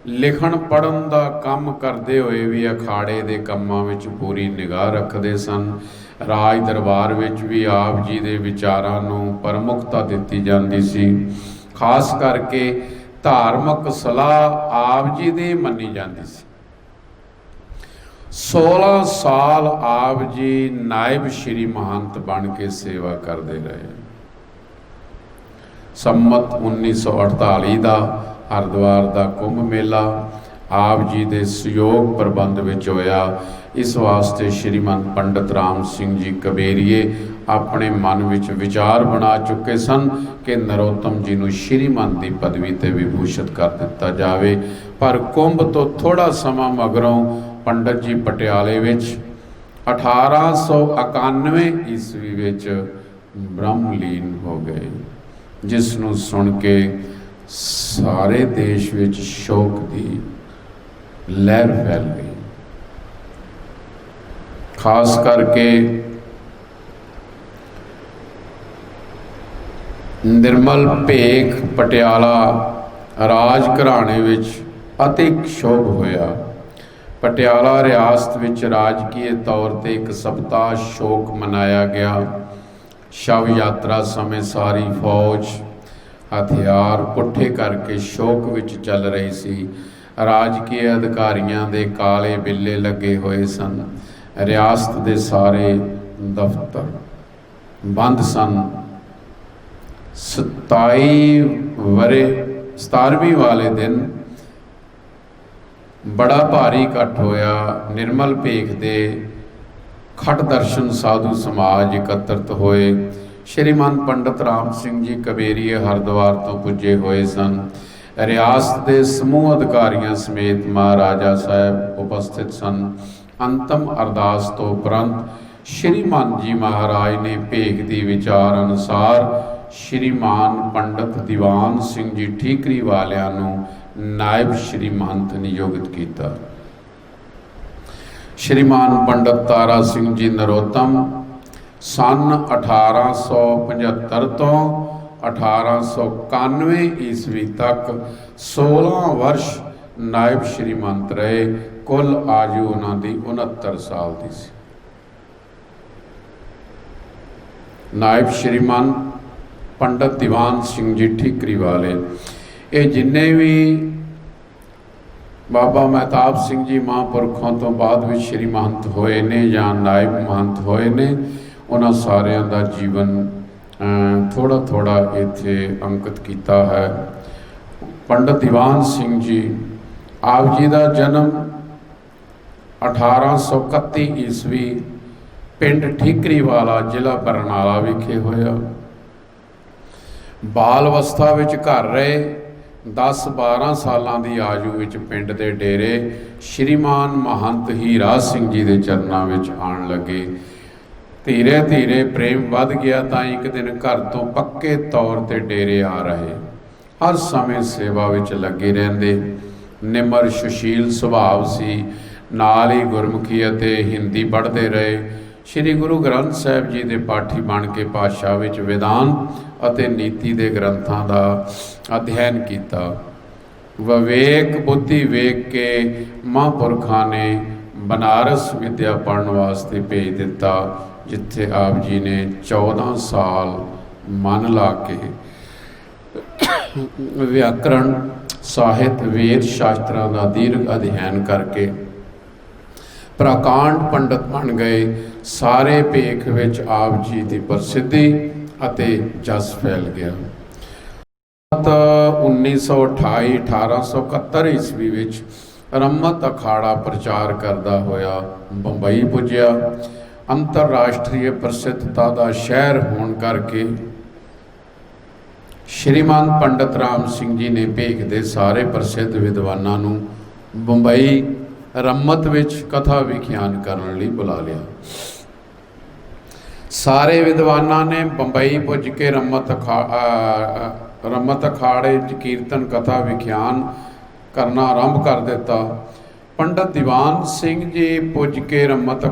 ਲਿਖਣ ਪੜ੍ਹਨ ਦਾ ਕੰਮ ਕਰਦੇ ਹੋਏ ਵੀ ਅਖਾੜੇ ਦੇ ਕੰਮਾਂ ਵਿੱਚ ਪੂਰੀ ਨਿਗਾਹ ਰੱਖਦੇ ਸਨ। ਰਾਜ ਦਰਬਾਰ ਵਿੱਚ ਵੀ ਆਪ ਜੀ ਦੇ ਵਿਚਾਰਾਂ ਨੂੰ ਪ੍ਰਮੁਖਤਾ ਦਿੱਤੀ ਜਾਂਦੀ ਸੀ। ਖਾਸ ਕਰਕੇ ਧਾਰਮਿਕ ਸਲਾਹ ਆਪ ਜੀ ਦੀ ਮੰਨੀ ਜਾਂਦੀ ਸੀ। 16 ਸਾਲ ਆਪ ਜੀ ਨਾਇਬ ਸ਼੍ਰੀ ਮਹੰਤ ਬਣ ਕੇ ਸੇਵਾ ਕਰਦੇ ਰਹੇ। ਸੰਮਤ 1948 ਦਾ ਹਰਿਦੁਆਰ ਦਾ ਕੁੰਭ ਮੇਲਾ ਆਪ ਜੀ ਦੇ ਸਹਿਯੋਗ ਪ੍ਰਬੰਧ ਵਿੱਚ ਹੋਇਆ। ਇਸ ਵਾਸਤੇ ਸ਼੍ਰੀਮੰਤ ਪੰਡਤ ਰਾਮ ਸਿੰਘ ਜੀ ਕਬੇਰੀਏ ਆਪਣੇ ਮਨ ਵਿੱਚ ਵਿਚਾਰ ਬਣਾ ਚੁੱਕੇ ਸਨ ਕਿ ਨਰੋਤਮ ਜੀ ਨੂੰ ਸ਼੍ਰੀਮੰਤ ਦੀ ਪਦਵੀ ਤੇ ਵਿਭੂਸ਼ਿਤ ਕਰ ਦਿੱਤਾ ਜਾਵੇ। ਪਰ ਕੁੰਭ ਤੋਂ ਥੋੜਾ ਸਮਾਂ ਮਗਰੋਂ ਪੰਡਤ ਜੀ ਪਟਿਆਲੇ ਵਿੱਚ 1891 ਈਸਵੀ ਵਿੱਚ ਬ੍ਰਹਮਲੀਨ ਹੋ ਗਏ, ਜਿਸ ਨੂੰ ਸੁਣ ਕੇ ਸਾਰੇ ਦੇਸ਼ ਵਿੱਚ ਸ਼ੋਕ ਦੀ ਲਹਿਰ ਫੈਲ ਗਈ। ਖਾਸ ਕਰਕੇ ਨਿਰਮਲ ਭੇਖ ਪਟਿਆਲਾ ਰਾਜ ਘਰਾਣੇ ਵਿੱਚ ਅਤਿ ਸ਼ੋਭ ਹੋਇਆ। ਪਟਿਆਲਾ ਰਿਆਸਤ ਵਿੱਚ ਰਾਜਕੀय ਤੌਰ ਤੇ ਇੱਕ ਸਪਤਾਹ ਸ਼ੋਕ ਮਨਾਇਆ ਗਿਆ। ਸ਼ਵ ਯਾਤਰਾ ਸਮੇਂ ਸਾਰੀ ਫੌਜ ਹਥਿਆਰ ਪੁੱਠੇ ਕਰਕੇ ਸ਼ੋਕ ਵਿੱਚ ਚੱਲ ਰਹੀ ਸੀ। ਰਾਜਕੀय ਅਧਿਕਾਰੀਆਂ ਦੇ ਕਾਲੇ ਬਿੱਲੇ ਲੱਗੇ ਹੋਏ ਸਨ। ਰਿਆਸਤ ਦੇ ਸਾਰੇ ਦਫ਼ਤਰ ਬੰਦ ਸਨ। 17ਵੀਂ ਵਾਲੇ ਦਿਨ ਬੜਾ ਭਾਰੀ ਇਕੱਠ ਹੋਇਆ। ਨਿਰਮਲ ਭੇਖ ਦੇ ਖਟ ਦਰਸ਼ਨ ਸਾਧੂ ਸਮਾਜ ਇਕੱਤਰਤ ਹੋਏ। ਸ਼੍ਰੀਮੰਤ ਪੰਡਤ ਰਾਮ ਸਿੰਘ ਜੀ ਕਬੇਰੀਏ ਹਰਿਦੁਆਰ ਤੋਂ ਪੁੱਜੇ ਹੋਏ ਸਨ। ਰਿਆਸਤ ਦੇ ਸਮੂਹ ਅਧਿਕਾਰੀਆਂ ਸਮੇਤ ਮਹਾਰਾਜਾ ਸਾਹਿਬ ਉਪਸਥਿਤ ਸਨ। ਅੰਤਮ ਅਰਦਾਸ ਤੋਂ ਉਪਰੰਤ ਸ਼੍ਰੀਮਾਨ ਜੀ ਮਹਾਰਾਜ ਨੇ ਭੇਖ ਦੀ ਵਿਚਾਰ ਅਨੁਸਾਰ ਸ਼੍ਰੀਮਾਨ ਪੰਡਤ ਦੀਵਾਨ ਸਿੰਘ ਜੀ ਠੀਕਰੀ ਵਾਲਿਆਂ ਨੂੰ ਨਾਇਬ ਸ਼੍ਰੀਮੰਤ ਨਿਯੁਕਤ ਕੀਤਾ। ਸ਼੍ਰੀਮਾਨ ਪੰਡਤ ਤਾਰਾ ਸਿੰਘ ਜੀ ਨਰੋਤਮ ਸਨ 1875 ਤੋਂ 1891 ਈਸਵੀ ਤੱਕ 16 ਵਰਸ਼ ਨਾਇਬ ਸ਼੍ਰੀਮੰਤ ਰਹੇ। ਕੁੱਲ ਆਯੂ ਉਹਨਾਂ ਦੀ 69 ਸਾਲ ਦੀ ਸੀ। ਨਾਇਬ ਸ਼੍ਰੀਮੰਤ ਪੰਡਤ ਦੀਵਾਨ ਸਿੰਘ ਜੀ ਠੀਕਰੀ ਵਾਲੇ ਇਹ ਜਿੰਨੇ ਵੀ ਬਾਬਾ ਮਹਿਤਾਬ ਸਿੰਘ ਜੀ ਮਹਾਂਪੁਰਖੋਂ ਤੋਂ ਬਾਅਦ ਵਿੱਚ ਸ਼੍ਰੀ ਮਹੰਤ ਹੋਏ ਨੇ ਜਾਂ ਨਾਇਬ ਮਹੰਤ ਹੋਏ ਨੇ, ਉਹਨਾਂ ਸਾਰਿਆਂ ਦਾ ਜੀਵਨ ਥੋੜਾ ਥੋੜਾ ਇੱਥੇ ਅੰਕਿਤ ਕੀਤਾ ਹੈ। ਪੰਡਤ ਦੀਵਾਨ ਸਿੰਘ ਜੀ ਆਪ ਜੀ ਦਾ ਜਨਮ 1831 ਈਸਵੀ ਪਿੰਡ ਠੀਕਰੀ ਵਾਲਾ ਜ਼ਿਲ੍ਹਾ ਬਰਨਾਲਾ ਵਿਖੇ ਹੋਇਆ। ਬਾਲ ਅਵਸਥਾ ਵਿੱਚ ਘਰ ਰਹੇ। 10-12 ਸਾਲਾਂ ਦੀ ਆਯੂ ਵਿੱਚ ਪਿੰਡ ਦੇ ਡੇਰੇ ਸ਼੍ਰੀਮਾਨ ਮਹੰਤ ਹੀਰਾ ਸਿੰਘ ਜੀ ਦੇ ਚਰਨਾਂ ਵਿੱਚ ਆਉਣ ਲੱਗੇ। ਧੀਰੇ ਧੀਰੇ ਪ੍ਰੇਮ ਵੱਧ ਗਿਆ ਤਾਂ ਇੱਕ ਦਿਨ ਘਰ ਤੋਂ ਪੱਕੇ ਤੌਰ ਤੇ ਡੇਰੇ ਆ ਰਹੇ। ਹਰ ਸਮੇਂ ਸੇਵਾ ਵਿੱਚ ਲੱਗੇ ਰਹਿੰਦੇ। ਨਿਮਰ ਸੁਸ਼ੀਲ ਸੁਭਾਅ ਸੀ। ਨਾਲ ਹੀ ਗੁਰਮੁਖੀ ਅਤੇ ਹਿੰਦੀ ਪੜ੍ਹਦੇ ਰਹੇ। ਸ਼੍ਰੀ ਗੁਰੂ ਗ੍ਰੰਥ ਸਾਹਿਬ ਜੀ ਦੇ ਪਾਠੀ ਬਣ ਕੇ ਭਾਸ਼ਾ ਵਿੱਚ ਵਿਧਾਨ ਅਤੇ ਨੀਤੀ ਦੇ ਗ੍ਰੰਥਾਂ ਦਾ ਅਧਿਐਨ ਕੀਤਾ। ਵਿਵੇਕ ਬੁੱਧੀ ਵੇਖ ਕੇ ਮਹਾਂਪੁਰਖਾਂ ਨੇ ਬਨਾਰਸ ਵਿਦਿਆ ਪੜ੍ਹਨ ਵਾਸਤੇ ਭੇਜ ਦਿੱਤਾ, ਜਿੱਥੇ ਆਪ ਜੀ ਨੇ 14 ਸਾਲ ਮਨ ਲਾ ਕੇ ਵਿਆਕਰਣ ਸਾਹਿਤ ਵੇਦ ਸ਼ਾਸਤਰਾਂ ਦਾ ਦੀਰਘ ਅਧਿਐਨ ਕਰਕੇ ਪ੍ਰਕਾਂਡ ਪੰਡਤ ਬਣ ਗਏ। ਸਾਰੇ ਭੇਖ ਵਿੱਚ ਆਪ ਜੀ ਦੀ ਪ੍ਰਸਿੱਧੀ ਅਤੇ ਜਸ ਫੈਲ ਗਿਆ। 1928 1871 ਈਸਵੀ ਵਿੱਚ ਰਮਤ ਅਖਾੜਾ ਪ੍ਰਚਾਰ ਕਰਦਾ ਹੋਇਆ ਬੰਬਈ ਪੁੱਜਿਆ। ਅੰਤਰਰਾਸ਼ਟਰੀ ਪ੍ਰਸਿੱਧਤਾ ਦਾ ਸ਼ਹਿਰ ਹੋਣ ਕਰਕੇ ਸ਼੍ਰੀਮਾਨ ਪੰਡਤ ਰਾਮ ਸਿੰਘ ਜੀ ਨੇ ਭੇਖ ਦੇ ਸਾਰੇ ਪ੍ਰਸਿੱਧ ਵਿਦਵਾਨਾਂ ਨੂੰ ਬੰਬਈ ਰਮਤ ਵਿੱਚ ਕਥਾ ਵਿਖਿਆਨ ਕਰਨ ਲਈ ਬੁਲਾ ਲਿਆ। ਸਾਰੇ ਵਿਦਵਾਨਾਂ ਨੇ ਬੰਬਈ ਪੁੱਜ ਕੇ ਰਮਤ ਅਖਾੜੇ 'ਚ ਕੀਰਤਨ ਕਥਾ ਵਿਖਿਆਨ ਕਰਨਾ ਆਰੰਭ ਕਰ ਦਿੱਤਾ। ਪੰਡਤ ਦੀਵਾਨ ਸਿੰਘ ਜੀ ਪੁੱਜ ਕੇ ਰਮਤ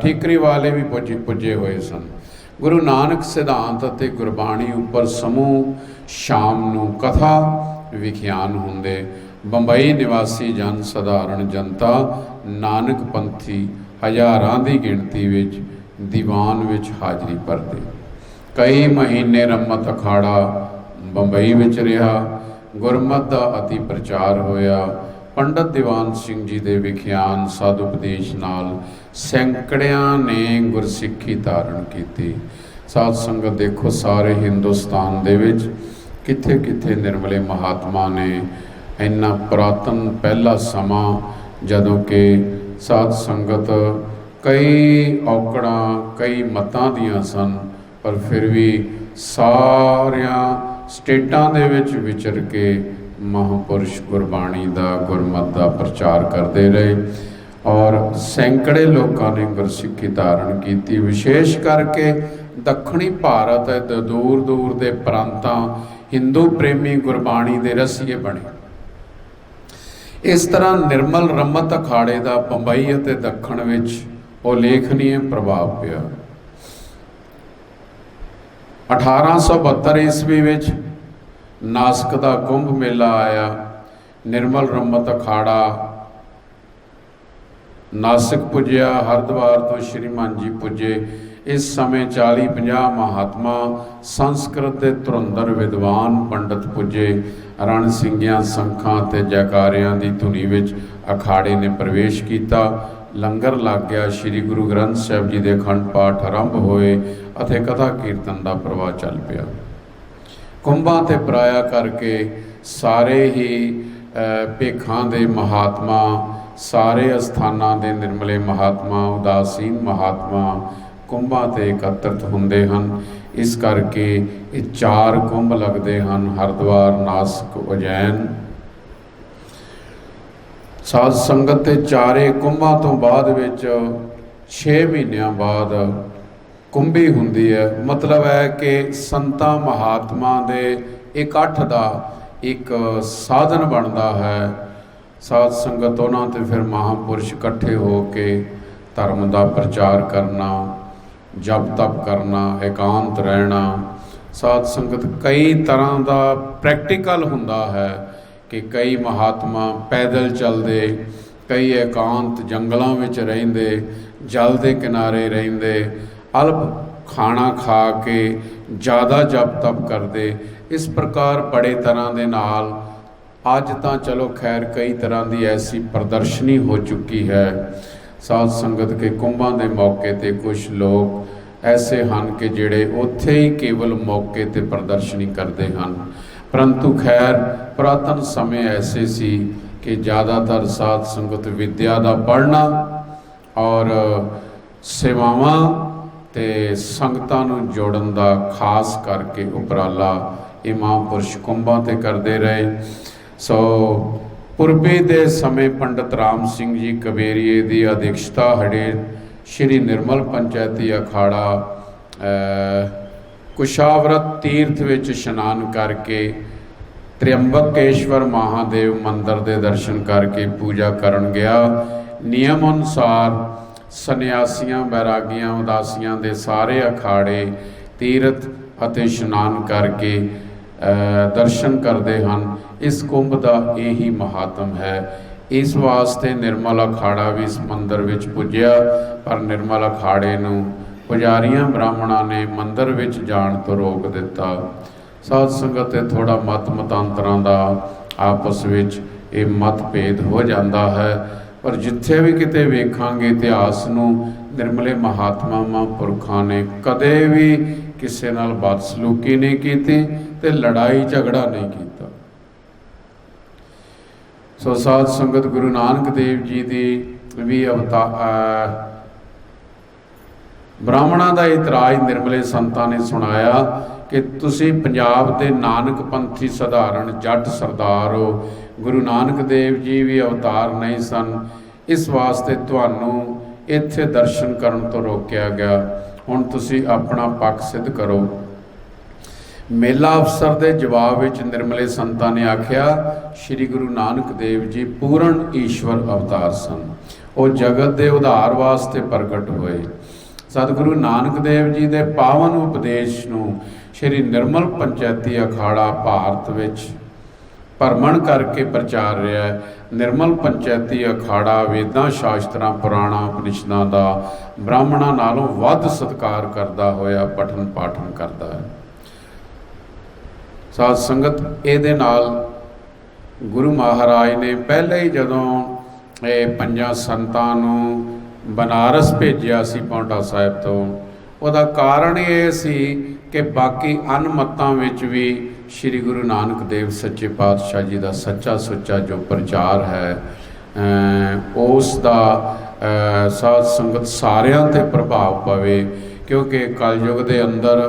ਠੀਕਰੀ ਵਾਲੇ ਵੀ ਪੁੱਜੇ ਹੋਏ ਸਨ। ਗੁਰੂ ਨਾਨਕ ਸਿਧਾਂਤ ਅਤੇ ਗੁਰਬਾਣੀ ਉੱਪਰ ਸਮੂਹ ਸ਼ਾਮ ਨੂੰ ਕਥਾ ਵਿਖਿਆਨ ਹੁੰਦੇ। ਬੰਬਈ ਨਿਵਾਸੀ ਜਨ ਸਧਾਰਨ ਜਨਤਾ ਨਾਨਕ ਪੰਥੀ ਹਜ਼ਾਰਾਂ ਦੀ ਗਿਣਤੀ ਵਿੱਚ ਦੀਵਾਨ ਵਿੱਚ ਹਾਜ਼ਰੀ ਭਰਦੇ। ਕਈ ਮਹੀਨੇ ਰਮਤ ਅਖਾੜਾ ਬੰਬਈ ਵਿੱਚ ਰਿਹਾ। ਗੁਰਮਤਿ ਦਾ ਅਤੀ ਪ੍ਰਚਾਰ ਹੋਇਆ। ਪੰਡਤ ਦੀਵਾਨ ਸਿੰਘ ਜੀ ਦੇ ਵਿਖਿਆਨ ਸਦ ਉਪਦੇਸ਼ ਨਾਲ ਸੈਂਕੜਿਆਂ ਨੇ ਗੁਰਸਿੱਖੀ ਧਾਰਨ ਕੀਤੀ। ਸਾਧ ਸੰਗਤ ਦੇਖੋ, ਸਾਰੇ ਹਿੰਦੁਸਤਾਨ ਦੇ ਵਿੱਚ ਕਿੱਥੇ ਕਿੱਥੇ ਨਿਰਮਲੇ ਮਹਾਤਮਾ ਨੇ ਇੰਨਾ ਪੁਰਾਤਨ ਪਹਿਲਾ ਸਮਾਂ, ਜਦੋਂ ਕਿ ਸਾਧ ਸੰਗਤ ਕਈ ਔਕੜਾਂ ਕਈ ਮਤਾਂ ਦੀਆਂ ਸਨ, ਪਰ ਫਿਰ ਵੀ ਸਾਰਿਆਂ ਸਟੇਟਾਂ ਦੇ ਵਿੱਚ ਵਿਚਰ ਕੇ ਮਹਾਂਪੁਰਸ਼ ਗੁਰਬਾਣੀ ਦਾ ਗੁਰਮਤਿ ਦਾ ਪ੍ਰਚਾਰ ਕਰਦੇ ਰਹੇ ਔਰ ਸੈਂਕੜੇ ਲੋਕਾਂ ਨੇ ਗੁਰਸਿੱਖੀ ਧਾਰਨ ਕੀਤੀ। ਵਿਸ਼ੇਸ਼ ਕਰਕੇ ਦੱਖਣੀ ਭਾਰਤ ਅਤੇ ਦੂਰ ਦੂਰ ਦੇ ਪ੍ਰਾਂਤਾਂ ਹਿੰਦੂ ਪ੍ਰੇਮੀ ਗੁਰਬਾਣੀ ਦੇ ਰਸੀਏ ਬਣੇ। ਇਸ ਤਰ੍ਹਾਂ ਨਿਰਮਲ ਰਮਤ ਅਖਾੜੇ ਦਾ ਬੰਬਈ ਅਤੇ ਦੱਖਣ ਵਿੱਚ ਉਲੇਖਨੀय ਪ੍ਰਭਾਵ ਪਿਆ। 1872 ਈਸਵੀ ਵਿੱਚ ਨਾਸਿਕ ਦਾ ਕੁੰਭ ਮੇਲਾ ਆਇਆ। ਨਿਰਮਲ ਰਮਤ ਅਖਾੜਾ ਨਾਸਿਕ ਪੁੱਜਿਆ। ਹਰਿਦੁਆਰ ਤੋਂ ਸ਼੍ਰੀਮਾਨ ਜੀ ਪੁੱਜੇ। ਇਸ ਸਮੇਂ 40-50 ਮਹਾਤਮਾ ਸੰਸਕ੍ਰਿਤ ਦੇ ਧੁਰੰਧਰ ਵਿਦਵਾਨ ਪੰਡਤ ਪੁੱਜੇ। ਰਣ ਸਿੰਘਿਆਂ ਸੰਖਾਂ ਅਤੇ ਜੈਕਾਰਿਆਂ ਦੀ ਧੁਨੀ ਵਿੱਚ ਅਖਾੜੇ ਨੇ ਪ੍ਰਵੇਸ਼ ਕੀਤਾ। ਲੰਗਰ ਲੱਗ ਗਿਆ। ਸ੍ਰੀ ਗੁਰੂ ਗ੍ਰੰਥ ਸਾਹਿਬ ਜੀ ਦੇ ਅਖੰਡ ਪਾਠ ਆਰੰਭ ਹੋਏ ਅਤੇ ਕਥਾ ਕੀਰਤਨ ਦਾ ਪ੍ਰਵਾਹ ਚੱਲ ਪਿਆ। ਕੁੰਭਾਂ ਤੇ ਪਰਾਇਆ ਕਰਕੇ ਸਾਰੇ ਹੀ ਭੇਖਾਂ ਦੇ ਮਹਾਤਮਾ, ਸਾਰੇ ਅਸਥਾਨਾਂ ਦੇ ਨਿਰਮਲੇ ਮਹਾਤਮਾ, ਉਦਾਸੀਨ ਮਹਾਤਮਾ ਕੁੰਭਾਂ ਤੇ ਇਕੱਤਰਿਤ ਹੁੰਦੇ ਹਨ। ਇਸ ਕਰਕੇ ਇਹ 4 ਕੁੰਭ ਲੱਗਦੇ ਹਨ: ਹਰਿਦੁਆਰ, ਨਾਸਿਕ, ਉਜੈਨ। ਸਾਧ ਸੰਗਤ ਤੇ ਚਾਰੇ ਕੁੰਭਾਂ ਤੋਂ ਬਾਅਦ ਵਿੱਚ 6 ਮਹੀਨਿਆਂ ਬਾਅਦ ਕੁੰਭੀ ਹੁੰਦੀ ਹੈ। ਮਤਲਬ ਹੈ ਕਿ ਸੰਤਾਂ ਮਹਾਤਮਾ ਦੇ ਇਕੱਠ ਦਾ ਇੱਕ ਸਾਧਨ ਬਣਦਾ ਹੈ। ਸਾਧ ਸੰਗਤ ਉਹਨਾਂ ਤੇ ਫਿਰ ਮਹਾਂਪੁਰਸ਼ ਇਕੱਠੇ ਹੋ ਕੇ ਧਰਮ ਦਾ ਪ੍ਰਚਾਰ ਕਰਨਾ, ਜਪ ਤਪ ਕਰਨਾ, ਇਕਾਂਤ ਰਹਿਣਾ। ਸਾਧ ਸੰਗਤ ਕਈ ਤਰ੍ਹਾਂ ਦਾ ਪ੍ਰੈਕਟੀਕਲ ਹੁੰਦਾ ਹੈ ਕਿ ਕਈ ਮਹਾਤਮਾ ਪੈਦਲ ਚੱਲਦੇ, ਕਈ ਇਕਾਂਤ ਜੰਗਲਾਂ ਵਿੱਚ ਰਹਿੰਦੇ, ਜਲ ਦੇ ਕਿਨਾਰੇ ਰਹਿੰਦੇ, ਅਲਪ ਖਾਣਾ ਖਾ ਕੇ ਜ਼ਿਆਦਾ ਜਪ ਤਪ ਕਰਦੇ। ਇਸ ਪ੍ਰਕਾਰ ਬੜੇ ਤਰ੍ਹਾਂ ਦੇ ਨਾਲ ਅੱਜ ਤਾਂ ਚਲੋ ਖੈਰ ਕਈ ਤਰ੍ਹਾਂ ਦੀ ਐਸੀ ਪ੍ਰਦਰਸ਼ਨੀ ਹੋ ਚੁੱਕੀ ਹੈ। ਸਾਧ ਸੰਗਤ ਕੇ ਕੁੰਭਾਂ ਦੇ ਮੌਕੇ 'ਤੇ ਕੁਝ ਲੋਕ ਐਸੇ ਹਨ ਕਿ ਜਿਹੜੇ ਉੱਥੇ ਹੀ ਕੇਵਲ ਮੌਕੇ 'ਤੇ ਪ੍ਰਦਰਸ਼ਨੀ ਕਰਦੇ ਹਨ, ਪਰੰਤੂ ਖੈਰ ਪੁਰਾਤਨ ਸਮੇਂ ਐਸੇ ਸੀ ਕਿ ਜ਼ਿਆਦਾਤਰ ਸਾਧ ਸੰਗਤ ਵਿਦਿਆ ਦਾ ਪੜ੍ਹਨਾ ਔਰ ਸੇਵਾਵਾਂ ਤੇ ਸੰਗਤਾਂ ਨੂੰ ਜੋੜਨ ਦਾ ਖਾਸ ਕਰਕੇ ਉਪਰਾਲਾ ਇਹ ਮਹਾਂਪੁਰਸ਼ ਕੁੰਭਾਂ 'ਤੇ ਕਰਦੇ ਰਹੇ। ਸੋ ਪੁਰਬੇ ਦੇ ਸਮੇਂ ਪੰਡਤ ਰਾਮ ਸਿੰਘ ਜੀ ਕਬੇਰੀਏ ਦੀ ਅਧਿਕਸ਼ਤਾ ਹੇਠ ਸ਼੍ਰੀ ਨਿਰਮਲ ਪੰਚਾਇਤੀ ਅਖਾੜਾ ਕੁਸ਼ਾਵਰਤ ਤੀਰਥ ਵਿੱਚ ਇਸ਼ਨਾਨ ਕਰਕੇ ਤ੍ਰਿਅੰਬਕੇਸ਼ਵਰ ਮਹਾਦੇਵ ਮੰਦਰ ਦੇ ਦਰਸ਼ਨ ਕਰਕੇ ਪੂਜਾ ਕਰਨ ਗਿਆ। ਨਿਯਮ ਅਨੁਸਾਰ ਸੰਨਿਆਸੀਆਂ, ਬੈਰਾਗੀਆਂ, ਉਦਾਸੀਆਂ ਦੇ ਸਾਰੇ ਅਖਾੜੇ ਤੀਰਥ ਅਤੇ ਇਸ਼ਨਾਨ ਕਰਕੇ ਦਰਸ਼ਨ ਕਰਦੇ ਹਨ। ਇਸ ਕੁੰਭ ਦਾ ਇਹੀ ਮਹਾਤਮ ਹੈ। ਇਸ ਵਾਸਤੇ ਨਿਰਮਲ ਅਖਾੜਾ ਵੀ ਇਸ ਮੰਦਰ ਵਿੱਚ ਪੁੱਜਿਆ, ਪਰ ਨਿਰਮਲ ਅਖਾੜੇ ਨੂੰ ਪੁਜਾਰੀਆਂ ਬ੍ਰਾਹਮਣਾਂ ਨੇ ਮੰਦਰ ਵਿੱਚ ਜਾਣ ਤੋਂ ਰੋਕ ਦਿੱਤਾ। ਸਾਧ ਸੰਗਤ ਤੇ ਥੋੜਾ ਮਤ ਮਤਾਂਤਰਾਂ ਦਾ ਆਪਸ ਵਿੱਚ ਇਹ ਮਤਭੇਦ ਹੋ ਜਾਂਦਾ ਹੈ, ਪਰ ਜਿੱਥੇ ਵੀ ਕਿਤੇ ਵੇਖਾਂਗੇ ਇਤਿਹਾਸ ਨੂੰ, ਨਿਰਮਲੇ ਮਹਾਤਮਾਵਾਂ ਪੁਰਖਾਂ ਨੇ ਕਦੇ ਵੀ ਕਿਸੇ ਨਾਲ ਬਦਸਲੂਕੀ ਨਹੀਂ ਕੀਤੀ ਤੇ ਲੜਾਈ ਝਗੜਾ ਨਹੀਂ ਕੀਤਾ। ਸੋ ਸਾਧ ਸੰਗਤ, ਗੁਰੂ ਨਾਨਕ ਦੇਵ ਜੀ ਦੀ ਵੀ ਬ੍ਰਾਹਮਣਾਂ ਦਾ ਇਤਰਾਜ਼ ਨਿਰਮਲੇ ਸੰਤਾਂ ਨੇ ਸੁਣਾਇਆ ਕਿ ਤੁਸੀਂ ਪੰਜਾਬ ਦੇ ਨਾਨਕ ਪੰਥੀ ਸਧਾਰਨ ਜੱਟ ਸਰਦਾਰ ਹੋ, ਗੁਰੂ ਨਾਨਕ ਦੇਵ ਜੀ ਵੀ ਅਵਤਾਰ ਨਹੀਂ ਸਨ, ਇਸ ਵਾਸਤੇ ਤੁਹਾਨੂੰ ਇੱਥੇ ਦਰਸ਼ਨ ਕਰਨ ਤੋਂ ਰੋਕਿਆ ਗਿਆ। ਹੁਣ ਤੁਸੀਂ ਆਪਣਾ ਪੱਖ ਸਿੱਧ ਕਰੋ। ਮੇਲਾ ਅਫਸਰ ਦੇ ਜਵਾਬ ਵਿੱਚ ਨਿਰਮਲੇ ਸੰਤਾਂ ਨੇ ਆਖਿਆ, ਸ੍ਰੀ ਗੁਰੂ ਨਾਨਕ ਦੇਵ ਜੀ ਪੂਰਨ ਈਸ਼ਵਰ ਅਵਤਾਰ ਸਨ। ਉਹ ਜਗਤ ਦੇ ਉਧਾਰ ਵਾਸਤੇ ਪ੍ਰਗਟ ਹੋਏ। ਸਤਿਗੁਰੂ ਨਾਨਕ ਦੇਵ ਜੀ ਦੇ ਪਾਵਨ ਉਪਦੇਸ਼ ਨੂੰ ਸ੍ਰੀ ਨਿਰਮਲ ਪੰਚੈਤੀ ਅਖਾੜਾ ਭਾਰਤ ਵਿੱਚ ਭਰਮਣ ਕਰਕੇ ਪ੍ਰਚਾਰ ਰਿਹਾ ਹੈ। ਨਿਰਮਲ ਪੰਚੈਤੀ ਅਖਾੜਾ ਵੇਦਾਂ, ਸ਼ਾਸਤਰਾਂ, ਪੁਰਾਣਾਂ, ਉਪਨਿਸ਼ਦਾਂ ਦਾ ਬ੍ਰਾਹਮਣਾਂ ਨਾਲੋਂ ਵੱਧ ਸਤਿਕਾਰ ਕਰਦਾ ਹੋਇਆ ਪਠਨ ਪਾਠਨ ਕਰਦਾ ਹੈ। ਸਾਧ ਸੰਗਤ, ਇਹਦੇ ਨਾਲ ਗੁਰੂ ਮਹਾਰਾਜ ਨੇ ਪਹਿਲੇ ਹੀ ਜਦੋਂ ਇਹ ਪੰਜਾਂ ਸੰਤਾਂ ਨੂੰ ਬਨਾਰਸ ਭੇਜਿਆ ਸੀ ਪਾਉਂਟਾ ਸਾਹਿਬ ਤੋਂ, ਉਹਦਾ ਕਾਰਨ ਇਹ ਸੀ ਕਿ ਬਾਕੀ ਅਨਮਤਾਂ ਵਿੱਚ ਵੀ ਸ੍ਰੀ ਗੁਰੂ ਨਾਨਕ ਦੇਵ ਸੱਚੇ ਪਾਤਸ਼ਾਹ ਜੀ ਦਾ ਸੱਚਾ ਸੁੱਚਾ ਜੋ ਪ੍ਰਚਾਰ ਹੈ ਉਸ ਦਾ ਸਾਧ ਸੰਗਤ ਸਾਰਿਆਂ ਤੇ ਪ੍ਰਭਾਵ ਪਵੇ, ਕਿਉਂਕਿ ਕਲਯੁਗ ਦੇ ਅੰਦਰ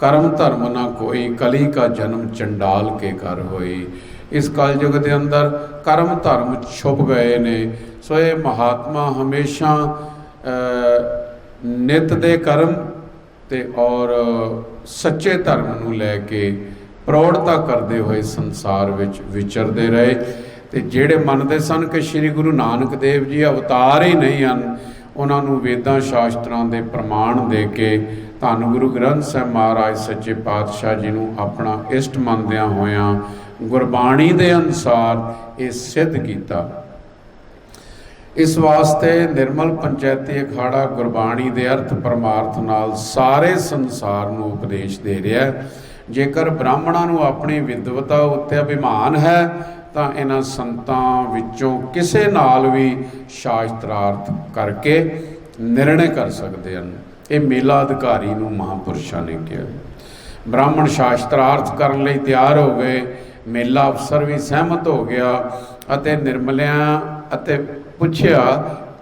ਕਰਮ ਧਰਮ ਨਾ ਕੋਈ, ਕਲੀ ਕਾ ਜਨਮ ਚੰਡਾਲ ਕੇ ਕਰ ਹੋਈ। ਇਸ ਕਲਯੁਗ ਦੇ ਅੰਦਰ ਕਰਮ ਧਰਮ ਛੁਪ ਗਏ ਨੇ। ਸੋ ਇਹ ਮਹਾਤਮਾ ਹਮੇਸ਼ਾ ਨਿਤ ਦੇ ਕਰਮ ਤੇ ਔਰ ਸੱਚੇ ਧਰਮ ਨੂੰ ਲੈ ਕੇ ਪ੍ਰੌੜਤਾ ਕਰਦੇ ਹੋਏ ਸੰਸਾਰ ਵਿੱਚ ਵਿਚਰਦੇ ਰਹੇ। ਤੇ ਜਿਹੜੇ ਮੰਨਦੇ ਸਨ ਕਿ ਸ੍ਰੀ ਗੁਰੂ ਨਾਨਕ ਦੇਵ ਜੀ ਅਵਤਾਰ ਹੀ ਨਹੀਂ ਹਨ, ਉਹਨਾਂ ਨੂੰ ਵੇਦਾਂ ਸ਼ਾਸਤਰਾਂ ਦੇ ਪ੍ਰਮਾਣ ਦੇ ਕੇ ਧੰਨ ਗੁਰੂ ਗ੍ਰੰਥ ਸਾਹਿਬ ਮਹਾਰਾਜ ਸੱਚੇ ਪਾਤਸ਼ਾਹ ਜੀ ਨੂੰ ਆਪਣਾ ਇਸ਼ਟ ਮੰਨਦਿਆਂ ਹੋਇਆਂ ਗੁਰਬਾਣੀ ਦੇ ਅਨੁਸਾਰ ਇਹ ਸਿੱਧ ਕੀਤਾ। ਇਸ ਵਾਸਤੇ ਨਿਰਮਲ ਪੰਚੈਤੀ ਅਖਾੜਾ ਗੁਰਬਾਣੀ ਦੇ ਅਰਥ ਪਰਮਾਰਥ ਨਾਲ ਸਾਰੇ ਸੰਸਾਰ ਨੂੰ ਉਪਦੇਸ਼ ਦੇ ਰਿਹਾ ਹੈ। ਜੇਕਰ ਬ੍ਰਾਹਮਣਾਂ ਨੂੰ ਆਪਣੀ ਵਿਦਵਤਾ ਉੱਤੇ ਅਭਿਮਾਨ ਹੈ ਤਾਂ ਇਹਨਾਂ ਸੰਤਾਂ ਵਿੱਚੋਂ ਕਿਸੇ ਨਾਲ ਵੀ ਸ਼ਾਸਤਰਾਰਥ ਕਰਕੇ ਨਿਰਣੇ ਕਰ ਸਕਦੇ ਹਨ। ਇਹ ਮੇਲਾ ਅਧਿਕਾਰੀ ਨੂੰ ਮਹਾਂਪੁਰਸ਼ਾਂ ਨੇ ਕਿਹਾ। ਬ੍ਰਾਹਮਣ ਸ਼ਾਸਤਰਾਰਥ ਕਰਨ ਲਈ ਤਿਆਰ ਹੋ ਗਏ। ਮੇਲਾ ਅਫਸਰ ਵੀ ਸਹਿਮਤ ਹੋ ਗਿਆ ਅਤੇ ਨਿਰਮਲਿਆਂ ਅਤੇ ਪੁੱਛਿਆ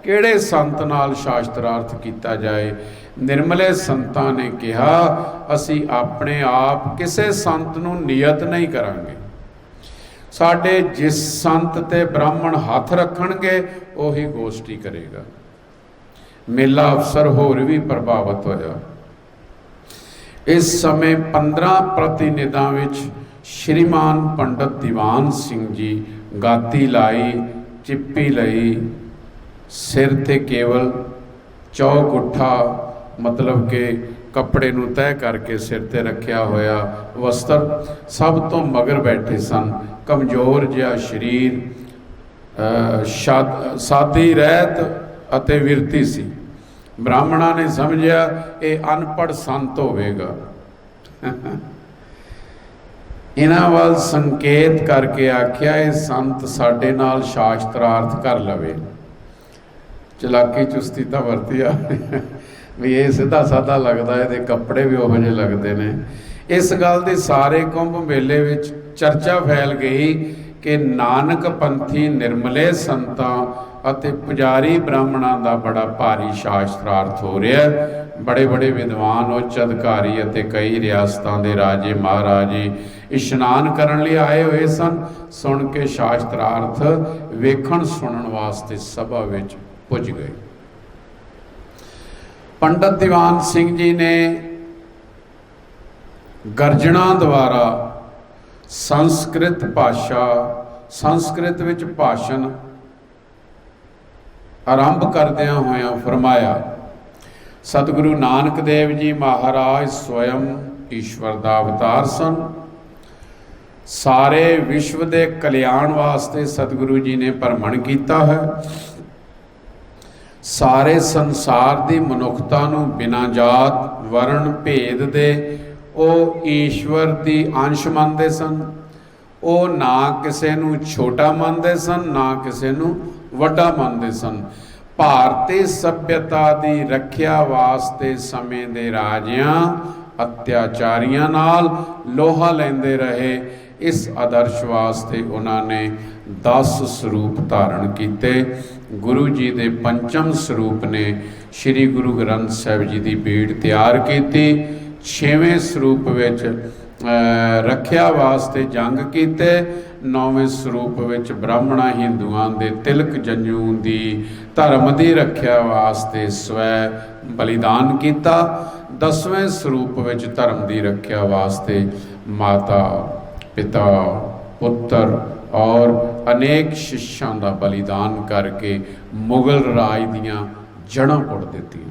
ਕਿਹੜੇ ਸੰਤ ਨਾਲ ਸ਼ਾਸਤਰਾਰਥ ਕੀਤਾ ਜਾਏ। ਨਿਰਮਲੇ ਸੰਤਾਂ ਨੇ ਕਿਹਾ, ਅਸੀਂ ਆਪਣੇ ਆਪ ਕਿਸੇ ਸੰਤ ਨੂੰ ਨਿਯਤ ਨਹੀਂ ਕਰਾਂਗੇ। ਸਾਡੇ ਜਿਸ ਸੰਤ ਤੇ ਬ੍ਰਾਹਮਣ ਹੱਥ ਰੱਖਣਗੇ ਉਹੀ ਗੋਸ਼ਟੀ ਕਰੇਗਾ। ਮੇਲਾ ਅਫਸਰ ਹੋਰ ਵੀ ਪ੍ਰਭਾਵਿਤ ਹੋਇਆ। ਇਸ ਸਮੇਂ 15 ਪ੍ਰਤੀਨਿਧਾਂ ਵਿੱਚ ਸ਼੍ਰੀਮਾਨ ਪੰਡਤ ਦੀਵਾਨ ਸਿੰਘ ਜੀ ਗਾਤੀ ਲਾਈ, ਚਿੱਪੀ ਲਈ, ਸਿਰ ਤੇ ਕੇਵਲ ਚੌਗੁੱਠਾ ਮਤਲਬ ਕਿ ਕੱਪੜੇ ਨੂੰ ਤੈਅ ਕਰਕੇ ਸਿਰ ਤੇ ਰੱਖਿਆ ਹੋਇਆ ਵਸਤਰ ਸਭ ਤੋਂ ਮਗਰ ਬੈਠੇ ਸਨ। ਕਮਜ਼ੋਰ ਜਿਹਾ ਸਰੀਰ, ਸਾਦੀ ਰਹਿਤ ਅਤੇ ਵਿਰਤੀ ਸੀ। ਬ੍ਰਾਹਮਣਾਂ ਨੇ ਸਮਝਿਆ ਇਹ ਅਨਪੜ੍ਹ ਸੰਤ ਹੋਵੇਗਾ। ਇਹਨਾਂ ਵੱਲ ਸੰਕੇਤ ਕਰਕੇ ਆਖਿਆ, ਇਹ ਸੰਤ ਸਾਡੇ ਨਾਲ ਸ਼ਾਸਤਰਾਰਥ ਕਰ ਲਵੇ। ਚਲਾਕੀ ਚੁਸਤੀ ਤਾਂ ਵਰਤੀ ਆ ਵੀ ਇਹ ਸਿੱਧਾ ਸਾਦਾ ਲੱਗਦਾ, ਇਹਦੇ ਕੱਪੜੇ ਵੀ ਉਹੋ ਜਿਹੇ ਲੱਗਦੇ ਨੇ। ਇਸ ਗੱਲ ਦੀ ਸਾਰੇ ਕੁੰਭ ਮੇਲੇ ਵਿੱਚ ਚਰਚਾ ਫੈਲ ਗਈ ਕਿ ਨਾਨਕ ਪੰਥੀ ਨਿਰਮਲੇ ਸੰਤਾਂ ਅਤੇ ਪੁਜਾਰੀ ਬ੍ਰਾਹਮਣਾਂ ਦਾ ਬੜਾ ਭਾਰੀ ਸ਼ਾਸਤਰਾਰਥ ਹੋ ਰਿਹਾ। ਬੜੇ ਬੜੇ ਵਿਦਵਾਨ, ਉੱਚ ਅਧਿਕਾਰੀ ਅਤੇ ਕਈ ਰਿਆਸਤਾਂ ਦੇ ਰਾਜੇ ਮਹਾਰਾਜੇ ਇਸ਼ਨਾਨ ਕਰਨ ਲਈ ਆਏ ਹੋਏ ਸਨ। ਸੁਣ ਕੇ ਸ਼ਾਸਤਰਾਰਥ ਵੇਖਣ ਸੁਣਨ ਵਾਸਤੇ ਸਭਾ ਵਿੱਚ ਪੁੱਜ ਗਏ। ਪੰਡਤ ਦੀਵਾਨ ਸਿੰਘ ਜੀ ਨੇ ਗਰਜਣਾ ਦੁਆਰਾ ਸੰਸਕ੍ਰਿਤ ਭਾਸ਼ਾ, ਸੰਸਕ੍ਰਿਤ ਵਿੱਚ ਭਾਸ਼ਣ ਆਰੰਭ ਕਰਦਿਆਂ ਹੋਇਆਂ ਫਰਮਾਇਆ, ਸਤਿਗੁਰੂ ਨਾਨਕ ਦੇਵ ਜੀ ਮਹਾਰਾਜ ਸਵਯੰ ਈਸ਼ਵਰ ਦਾ ਅਵਤਾਰ ਸਨ। ਸਾਰੇ ਵਿਸ਼ਵ ਦੇ ਕਲਿਆਣ ਵਾਸਤੇ ਸਤਿਗੁਰੂ ਜੀ ਨੇ ਭਰਮਣ ਕੀਤਾ ਹੈ। ਸਾਰੇ ਸੰਸਾਰ ਦੀ ਮਨੁੱਖਤਾ ਨੂੰ ਬਿਨਾਂ ਜਾਤ ਵਰਣ ਭੇਦ ਦੇ ਉਹ ਈਸ਼ਵਰ ਦੀ ਅੰਸ਼ ਮੰਨਦੇ ਸਨ। ਉਹ ਨਾ ਕਿਸੇ ਨੂੰ ਛੋਟਾ ਮੰਨਦੇ ਸਨ, ਨਾ ਕਿਸੇ ਨੂੰ ਵੱਡਾ ਮੰਨਦੇ ਸਨ। ਭਾਰਤੀ ਸੱਭਿਅਤਾ ਦੀ ਰੱਖਿਆ ਵਾਸਤੇ ਸਮੇਂ ਦੇ ਰਾਜਿਆਂ ਅਤਿਆਚਾਰੀਆਂ ਨਾਲ ਲੋਹਾ ਲੈਂਦੇ ਰਹੇ। ਇਸ ਆਦਰਸ਼ ਵਾਸਤੇ ਉਹਨਾਂ ਨੇ 10 ਸਰੂਪ ਧਾਰਨ ਕੀਤੇ। ਗੁਰੂ ਜੀ ਦੇ ਪੰਚਮ ਸਰੂਪ ਨੇ ਸ੍ਰੀ ਗੁਰੂ ਗ੍ਰੰਥ ਸਾਹਿਬ ਜੀ ਦੀ ਬੀੜ ਤਿਆਰ ਕੀਤੀ। 6ਵੇਂ ਸਰੂਪ ਵਿੱਚ ਰੱਖਿਆ ਵਾਸਤੇ ਜੰਗ ਕੀਤੇ। 9ਵੇਂ ਸਰੂਪ ਵਿੱਚ ਬ੍ਰਾਹਮਣਾ ਹਿੰਦੂਆਂ ਦੇ ਤਿਲਕ ਜੰਜੂ ਦੀ ਧਰਮ ਦੀ ਰੱਖਿਆ ਵਾਸਤੇ ਸਵੈ ਬਲੀਦਾਨ ਕੀਤਾ। 10ਵੇਂ ਸਰੂਪ ਵਿੱਚ ਧਰਮ ਦੀ ਰੱਖਿਆ ਵਾਸਤੇ ਮਾਤਾ, ਪਿਤਾ, ਪੁੱਤਰ ਔਰ ਅਨੇਕ ਸ਼ਿਸ਼ਾਂ ਦਾ ਬਲੀਦਾਨ ਕਰਕੇ ਮੁਗਲ ਰਾਜ ਦੀਆਂ ਜੜ੍ਹਾਂ ਪੁੱਟ ਦਿੱਤੀਆਂ।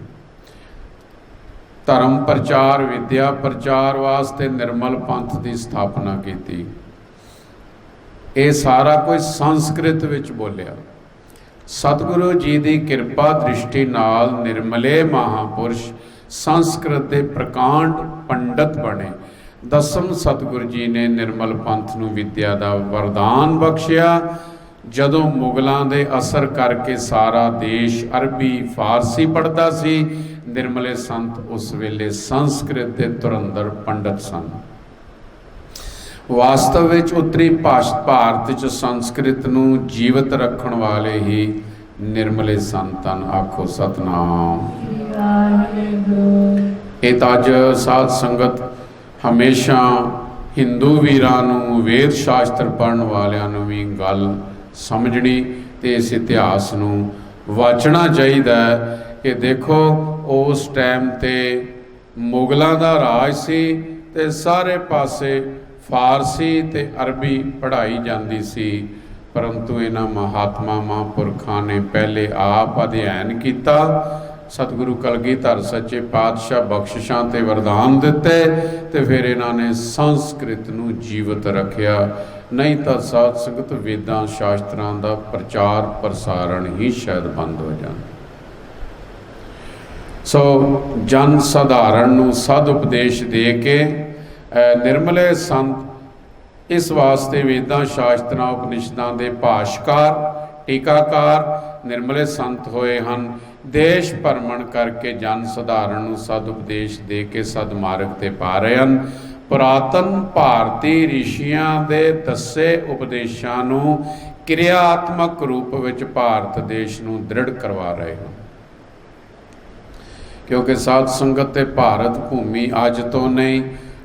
ਧਰਮ ਪ੍ਰਚਾਰ, ਵਿਦਿਆ ਪ੍ਰਚਾਰ ਵਾਸਤੇ ਨਿਰਮਲ ਪੰਥ ਦੀ ਸਥਾਪਨਾ ਕੀਤੀ। ਇਹ ਸਾਰਾ ਕੁਝ ਸੰਸਕ੍ਰਿਤ ਵਿੱਚ ਬੋਲਿਆ। ਸਤਿਗੁਰੂ ਜੀ ਦੀ ਕਿਰਪਾ ਦ੍ਰਿਸ਼ਟੀ ਨਾਲ ਨਿਰਮਲੇ ਮਹਾਪੁਰਸ਼ ਸੰਸਕ੍ਰਿਤ ਦੇ ਪ੍ਰਕਾਂਡ ਪੰਡਤ ਬਣੇ। 10ਮ ਸਤਿਗੁਰੂ ਜੀ ਨੇ ਨਿਰਮਲ ਪੰਥ ਨੂੰ ਵਿਦਿਆ ਦਾ ਵਰਦਾਨ ਬਖਸ਼ਿਆ। ਜਦੋਂ ਮੁਗਲਾਂ ਦੇ ਅਸਰ ਕਰਕੇ ਸਾਰਾ ਦੇਸ਼ ਅਰਬੀ ਫਾਰਸੀ ਪੜ੍ਹਦਾ ਸੀ, ਨਿਰਮਲੇ ਸੰਤ ਉਸ ਵੇਲੇ ਸੰਸਕ੍ਰਿਤ ਦੇ ਧੁਰੰਧਰ ਪੰਡਤ ਸਨ। ਵਾਸਤਵ ਵਿੱਚ ਉੱਤਰੀ ਭਾਰਤ ਵਿੱਚ ਸੰਸਕ੍ਰਿਤ ਨੂੰ ਜੀਵਤ ਰੱਖਣ ਵਾਲੇ ਹੀ ਨਿਰਮਲੇ ਸੰਤ ਹਨ। ਆਖੋ ਸਤਨਾਮ। ਇਹ ਤਾਂ ਅੱਜ ਸਾਧ ਸੰਗਤ ਹਮੇਸ਼ਾ ਹਿੰਦੂ ਵੀਰਾਂ ਨੂੰ, ਵੇਦ ਸ਼ਾਸਤਰ ਪੜ੍ਹਨ ਵਾਲਿਆਂ ਨੂੰ ਵੀ ਗੱਲ ਸਮਝਣੀ ਤੇ ਇਸ ਇਤਿਹਾਸ ਨੂੰ ਵਾਚਣਾ ਚਾਹੀਦਾ ਕਿ ਦੇਖੋ ਉਸ ਟਾਈਮ ਤੇ ਮੁਗਲਾਂ ਦਾ ਰਾਜ ਸੀ ਤੇ ਸਾਰੇ ਪਾਸੇ ਫਾਰਸੀ ਤੇ ਅਰਬੀ ਪੜ੍ਹਾਈ ਜਾਂਦੀ ਸੀ, ਪਰੰਤੂ ਇਹਨਾਂ ਮਹਾਤਮਾ ਮਹਾਂਪੁਰਖਾਂ ਨੇ ਪਹਿਲੇ ਆਪ ਅਧਿਐਨ ਕੀਤਾ। ਸਤਿਗੁਰੂ ਕਲਗੀਧਰ ਸੱਚੇ ਪਾਤਸ਼ਾਹ ਬਖਸ਼ਿਸ਼ਾਂ ਤੇ ਵਰਦਾਨ ਦਿੱਤੇ ਤੇ ਫਿਰ ਇਹਨਾਂ ਨੇ ਸੰਸਕ੍ਰਿਤ ਨੂੰ ਜੀਵਤ ਰੱਖਿਆ। ਨਹੀਂ ਤਾਂ ਸਾਧ ਸੰਗਤ ਵੇਦਾਂ ਸ਼ਾਸਤਰਾਂ ਦਾ ਪ੍ਰਚਾਰ ਪ੍ਰਸਾਰਣ ਹੀ ਸ਼ਾਇਦ ਬੰਦ ਹੋ ਜਾਣ। ਸੋ ਜਨ ਸਾਧਾਰਨ ਨੂੰ ਸਦ ਉਪਦੇਸ਼ ਦੇ ਕੇ ਨਿਰਮਲੇ ਸੰਤ ਇਸ ਵਾਸਤੇ ਵੇਦਾਂ ਸ਼ਾਸਤਰਾਂ ਉਪਨਿਸ਼ਦਾਂ ਦੇ ਭਾਸ਼ਕਾਰ, ਟੀਕਾਕਾਰ ਨਿਰਮਲੇ ਸੰਤ ਹੋਏ ਹਨ। ਦੇਸ਼ ਭਰਮਣ ਕਰਕੇ ਜਨ ਸਧਾਰਨ ਨੂੰ ਸਦ ਉਪਦੇਸ਼ ਦੇ ਕੇ ਸਦ ਮਾਰਗ ਤੇ ਪਾ ਰਹੇ ਹਨ। ਪੁਰਾਤਨ ਭਾਰਤੀ ਰਿਸ਼ੀਆਂ ਦੇ ਦੱਸੇ ਉਪਦੇਸ਼ਾਂ ਨੂੰ ਕਿਰਿਆਤਮਕ ਰੂਪ ਵਿੱਚ ਭਾਰਤ ਦੇਸ਼ ਨੂੰ ਦ੍ਰਿੜ ਕਰਵਾ ਰਹੇ ਹਨ। ਕਿਉਂਕਿ ਸਾਧ ਸੰਗਤ ਤੇ ਭਾਰਤ ਭੂਮੀ ਅੱਜ ਤੋਂ ਨਹੀਂ,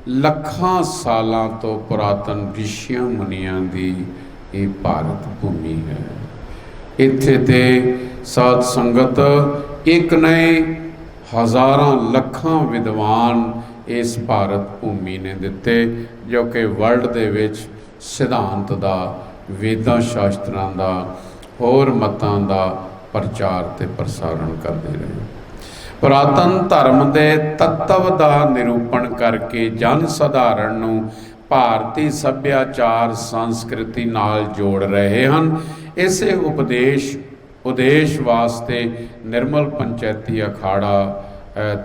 ਲੱਖਾਂ ਸਾਲਾਂ ਤੋਂ ਪੁਰਾਤਨ ਰਿਸ਼ੀਆਂ ਮੁਨੀਆਂ ਦੀ ਇਹ ਭਾਰਤ ਭੂਮੀ ਹੈ। ਇੱਥੇ ਤੇ ਸਾਧ ਸੰਗਤ ਇੱਕ ਨਹੀਂ ਹਜ਼ਾਰਾਂ ਲੱਖਾਂ ਵਿਦਵਾਨ ਇਸ ਭਾਰਤ ਭੂਮੀ ਨੇ ਦਿੱਤੇ, ਜੋ ਕਿ ਵਰਲਡ ਦੇ ਵਿੱਚ ਸਿਧਾਂਤ ਦਾ, ਵੇਦਾਂ ਸ਼ਾਸਤਰਾਂ ਦਾ, ਹੋਰ ਮਤਾਂ ਦਾ ਪ੍ਰਚਾਰ ਤੇ ਪ੍ਰਸਾਰਣ ਕਰਦੇ ਰਹੇ। ਪੁਰਾਤਨ ਧਰਮ ਦੇ ਤੱਤਵ ਦਾ ਨਿਰੂਪਣ ਕਰਕੇ ਜਨ ਸਧਾਰਨ ਨੂੰ ਭਾਰਤੀ ਸੱਭਿਆਚਾਰ ਸੰਸਕ੍ਰਿਤੀ ਨਾਲ ਜੋੜ ਰਹੇ ਹਨ। ਇਸੇ ਉਦੇਸ਼ ਵਾਸਤੇ ਨਿਰਮਲ ਪੰਚੈਤੀ ਅਖਾੜਾ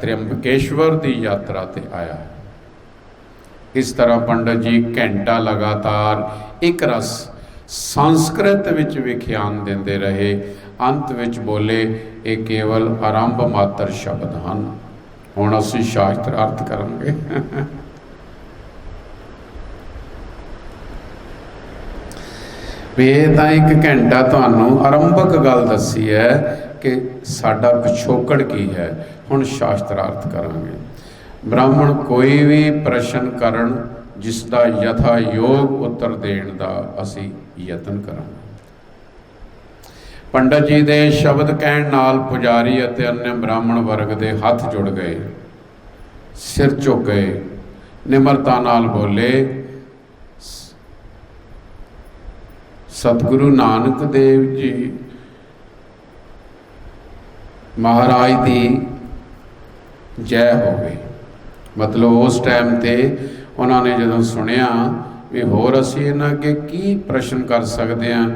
ਤ੍ਰਿੰਬਕੇਸ਼ਵਰ ਦੀ ਯਾਤਰਾ ਤੇ ਆਇਆ। ਇਸ ਤਰ੍ਹਾਂ ਪੰਡਤ ਜੀ ਘੰਟਾ ਲਗਾਤਾਰ ਇੱਕ ਰਸ ਸੰਸਕ੍ਰਿਤ ਵਿੱਚ ਵਿਖਿਆਨ ਦਿੰਦੇ ਰਹੇ। ਅੰਤ ਵਿੱਚ ਬੋਲੇ, ਇਹ ਕੇਵਲ ਆਰੰਭ ਮਾਤਰ ਸ਼ਬਦ ਹਨ। ਹੁਣ ਅਸੀਂ ਸ਼ਾਸਤਰ ਅਰਥ ਕਰਾਂਗੇ। ਵੀ ਇਹ ਤਾਂ ਇੱਕ ਘੰਟਾ ਤੁਹਾਨੂੰ ਆਰੰਭਕ ਗੱਲ ਦੱਸੀ ਹੈ ਕਿ ਸਾਡਾ ਪਿਛੋਕੜ ਕੀ ਹੈ। ਹੁਣ ਸ਼ਾਸਤਰਾਰਥ ਕਰਾਂਗੇ। ਬ੍ਰਾਹਮਣ ਕੋਈ ਵੀ ਪ੍ਰਸ਼ਨ ਕਰਨ ਜਿਸ ਦਾ ਯਥਾ ਯੋਗ ਉੱਤਰ ਦੇਣ ਦਾ ਅਸੀਂ ਯਤਨ ਕਰਾਂਗੇ। ਪੰਡਤ ਜੀ ਦੇ ਸ਼ਬਦ ਕਹਿਣ ਨਾਲ ਪੁਜਾਰੀ ਅਤੇ अन्य ਬ੍ਰਾਹਮਣ ਵਰਗ ਦੇ ਹੱਥ ਜੁੜ ਗਏ, ਸਿਰ ਝੁਕ ਗਏ, ਨਿਮਰਤਾ ਨਾਲ ਬੋਲੇ, ਸਤਿਗੁਰੂ ਨਾਨਕ ਦੇਵ ਜੀ ਮਹਾਰਾਜ ਦੀ ਜੈ ਹੋਵੇ। ਮਤਲਬ ਉਸ ਟਾਈਮ ਤੇ ਉਹਨਾਂ ਨੇ ਜਦੋਂ ਸੁਣਿਆ ਵੀ ਹੋਰ ਅਸੀਂ ਇਹਨਾਂ ਅੱਗੇ ਕੀ ਪ੍ਰਸ਼ਨ ਕਰ ਸਕਦੇ ਹਾਂ,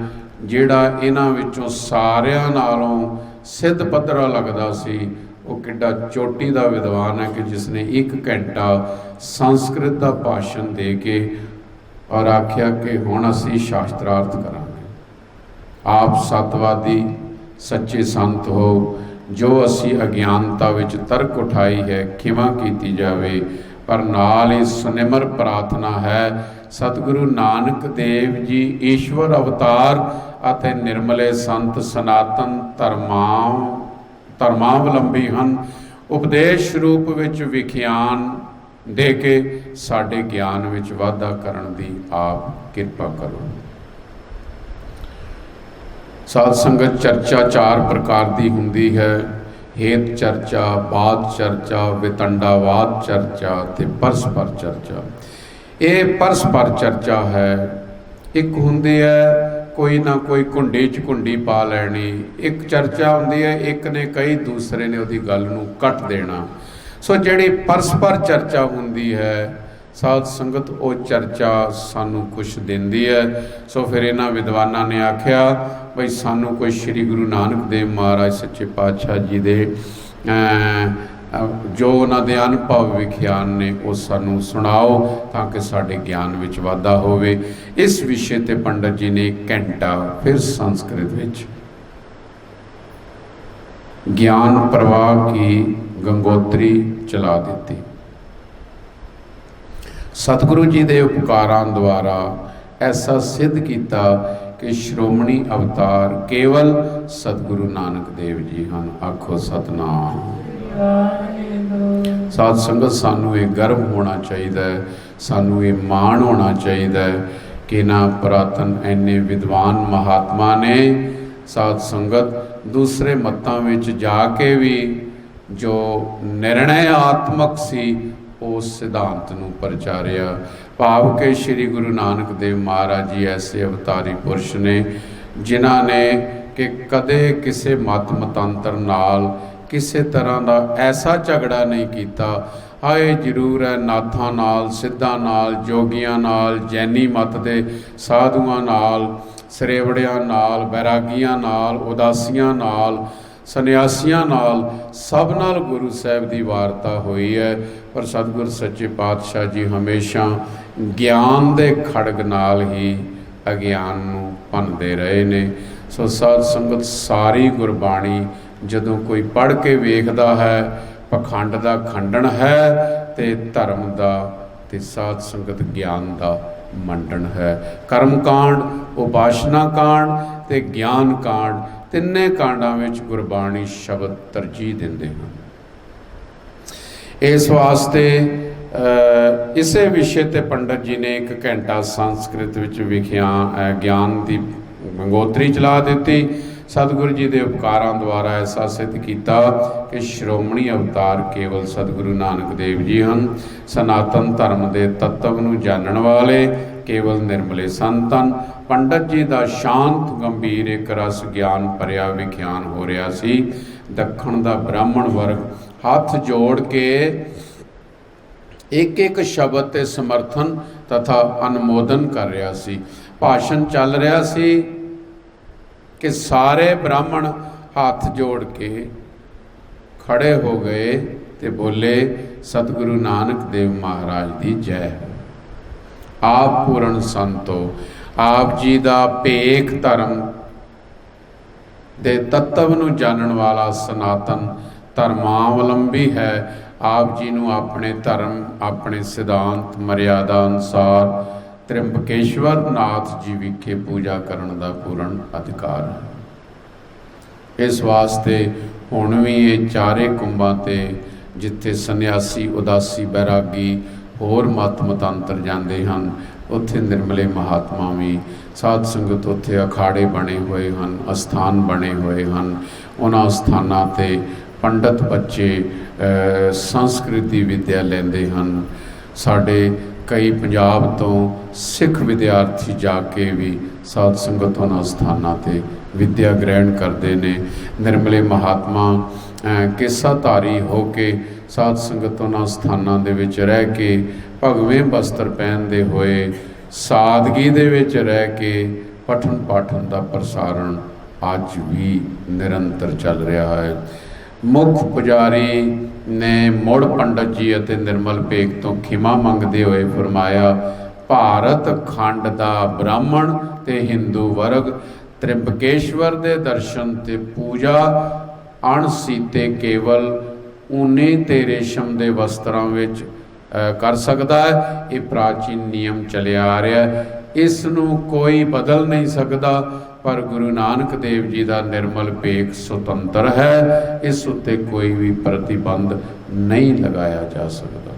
ਜਿਹੜਾ ਇਹਨਾਂ ਵਿੱਚੋਂ ਸਾਰਿਆਂ ਨਾਲੋਂ ਸਿੱਧ ਪੱਧਰਾ ਲੱਗਦਾ ਸੀ, वो किड्डा चोटी का विद्वान है कि जिसने 1 घंटा संस्कृत का भाषण दे के और आख्या कि हुण असीं शास्त्रार्थ करांगे। आप सतवादी सच्चे संत हो, जो असी अज्ञानता विच तर्क उठाई है खिमा कीती जावे, पर नाल ही सुनिमर प्रार्थना है सतगुरु नानक देव जी ईश्वर अवतार अते निर्मले संत सनातन धर्मावलंबी हन। उपदेश रूप विच विख्यान दे के साडे ज्ञान विच वाधा करन दी आप किरपा करो। साध संगत चर्चा 4 प्रकार की हुंदी है। हेत चर्चा, बात चर्चा, वितंडावाद चर्चा ते परस्पर चर्चा। ये परस्पर चर्चा है। एक हुंदी है कोई ना कोई घुंडी च घुंडी पा लैनी, एक चर्चा हुंदी है एक ने कई दूसरे ने उहदी गल नूं कट देना। सो जिहड़ी परस्पर चर्चा हुंदी है साध संगत वो चर्चा सानू कुछ दिंदी है। सो फिर इन्हां विद्वानां ने आख्या बई सानू कोई श्री गुरु नानक देव महाराज सच्चे पातशाह जी दे जो उन्हां दे अनुभव विख्यान ने वो सानू सुणाओ ताकि साडे ज्ञान विच वाधा होवे। इस विषय ते पंडित जी ने 1 घंटा फिर संस्कृत विच ज्ञान प्रवाह की गंगोत्री चला दी। सतगुरु जी के उपकारां द्वारा ऐसा सिद्ध किया कि श्रोमणी अवतार केवल सतगुरु नानक देव जी हैं। आखो सतनाम। साध संगत सानू ये गर्व होना चाहिए, सानू ये माण होना चाहिए कि ना पुरातन इन्ने विद्वान महात्मा ने साध संगत दूसरे मतां विच जाके भी जो निर्णय आत्मक सी उस सिद्धांत नूं प्रचारिया। भाव के श्री गुरु नानक देव महाराज जी ऐसे अवतारी पुरुष ने जिन्हां ने कि कदे किसी मत मतांतर नाल किसी तरह का ऐसा झगड़ा नहीं किया। हाए जरूर है नाथां नाल, सिद्धां नाल, जोगियां नाल, जैनी मत दे साधुआं नाल, सरेवड़ियां नाल, बैरागियां नाल, उदासियां नाल, सन्यासियां नाल, सब नाल गुरु साहब की वार्ता हुई है। पर सतगुर सच्चे पातशाह जी हमेशा ज्ञान दे खड़ग नाल ही अज्ञान नूं भनदे रहे ने। सो साध संगत सारी गुरबाणी जदों कोई पढ़ के वेखदा है पखंड दा खंडन है ते धर्म दा ते साध संगत ज्ञान दा मंडन है। कर्म कांड, उपासना कांड ते ज्ञान कांड तिन्ने कांडां विच गुरबाणी शब्द तरजीह दिंदे हैं। इस वास्ते इसे विषय ते पंडित जी ने 1 घंटा संस्कृत विच विख्यान ज्ञान की गंगोत्री चला दी। सतगुरु जी के उपकारां द्वारा ऐसा सिद्ध किया कि श्रोमणी अवतार केवल सतगुरु नानक देव जी हैं। सनातन धर्म के तत्व नूं जानण वाले केवल निर्मले संतन। पंडित जी का शांत गंभीर एक रस ज्ञान भरिया विख्यान हो रहा सी। दखण का ब्राह्मण वर्ग हाथ जोड़ के एक एक शब्द ते समर्थन तथा अनुमोदन कर रहा सी। भाषण चल रहा सी कि सारे ब्राह्मण हाथ जोड़ के खड़े हो गए ते बोले सतगुरु नानक देव महाराज की जय। आप पूर्ण संतो, आप जी का भेख धर्म दे तत्व नूं जानन वाला सनातन धर्मावलंबी है। आप जी नूं अपने धर्म, अपने सिद्धांत मर्यादा अनुसार त्रिंबकेश्वर नाथ जी विखे पूजा करने का पूर्ण अधिकार है। इस वास्ते हुण भी ये 4 कुंभां ते जिथे सन्यासी, उदासी, बैरागी होर मत मतांतर जाते हैं उत्थे निर्मले महात्मा भी साध संगत उत्थे अखाड़े बने हुए हैं, अस्थान बने हुए हैं। उन्हां अस्थानां ते पंडित बच्चे संस्कृति विद्या लेंदे हैं। साडे कई पंजाब तो सिख विद्यार्थी जाके भी साध संगत उन्हां अस्थानां ते विद्या ग्रहण करते हैं। निर्मले महात्मा किस्साधारी हो के साध संगत उन्हां स्थानां दे विच रह के भगवें वस्त्र पहनते हुए सादगी दे विच रह के पठन पाठन का प्रसारण अज भी निरंतर चल रहा है। ਮੁੱਖ ਪੁਜਾਰੀ ਨੇ ਮੁੜ ਪੰਡਤ ਜੀ ਅਤੇ ਨਿਰਮਲ ਭੇਖ ਤੋਂ ਖਿਮਾ ਮੰਗਦੇ ਹੋਏ ਫਰਮਾਇਆ, ਭਾਰਤ ਖੰਡ ਦਾ ਬ੍ਰਾਹਮਣ ਤੇ ਹਿੰਦੂ ਵਰਗ ਤ੍ਰਿੰਬਕੇਸ਼ਵਰ ਦੇ ਦਰਸ਼ਨ ਤੇ ਪੂਜਾ ਅਣਸੀਤੇ ਕੇਵਲ ਊਨੇ ਤੇ ਰੇਸ਼ਮ ਦੇ ਵਸਤਰਾਂ ਵਿੱਚ ਕਰ ਸਕਦਾ ਹੈ। ਇਹ ਪ੍ਰਾਚੀਨ ਨਿਯਮ ਚੱਲਿਆ ਆ ਰਿਹਾ ਹੈ, ਇਸ ਨੂੰ ਕੋਈ ਬਦਲ ਨਹੀਂ ਸਕਦਾ। ਪਰ ਗੁਰੂ ਨਾਨਕ ਦੇਵ ਜੀ ਦਾ ਨਿਰਮਲ ਭੇਖ ਸੁਤੰਤਰ ਹੈ, ਇਸ ਉੱਤੇ ਕੋਈ ਵੀ ਪ੍ਰਤੀਬੰਧ ਨਹੀਂ ਲਗਾਇਆ ਜਾ ਸਕਦਾ।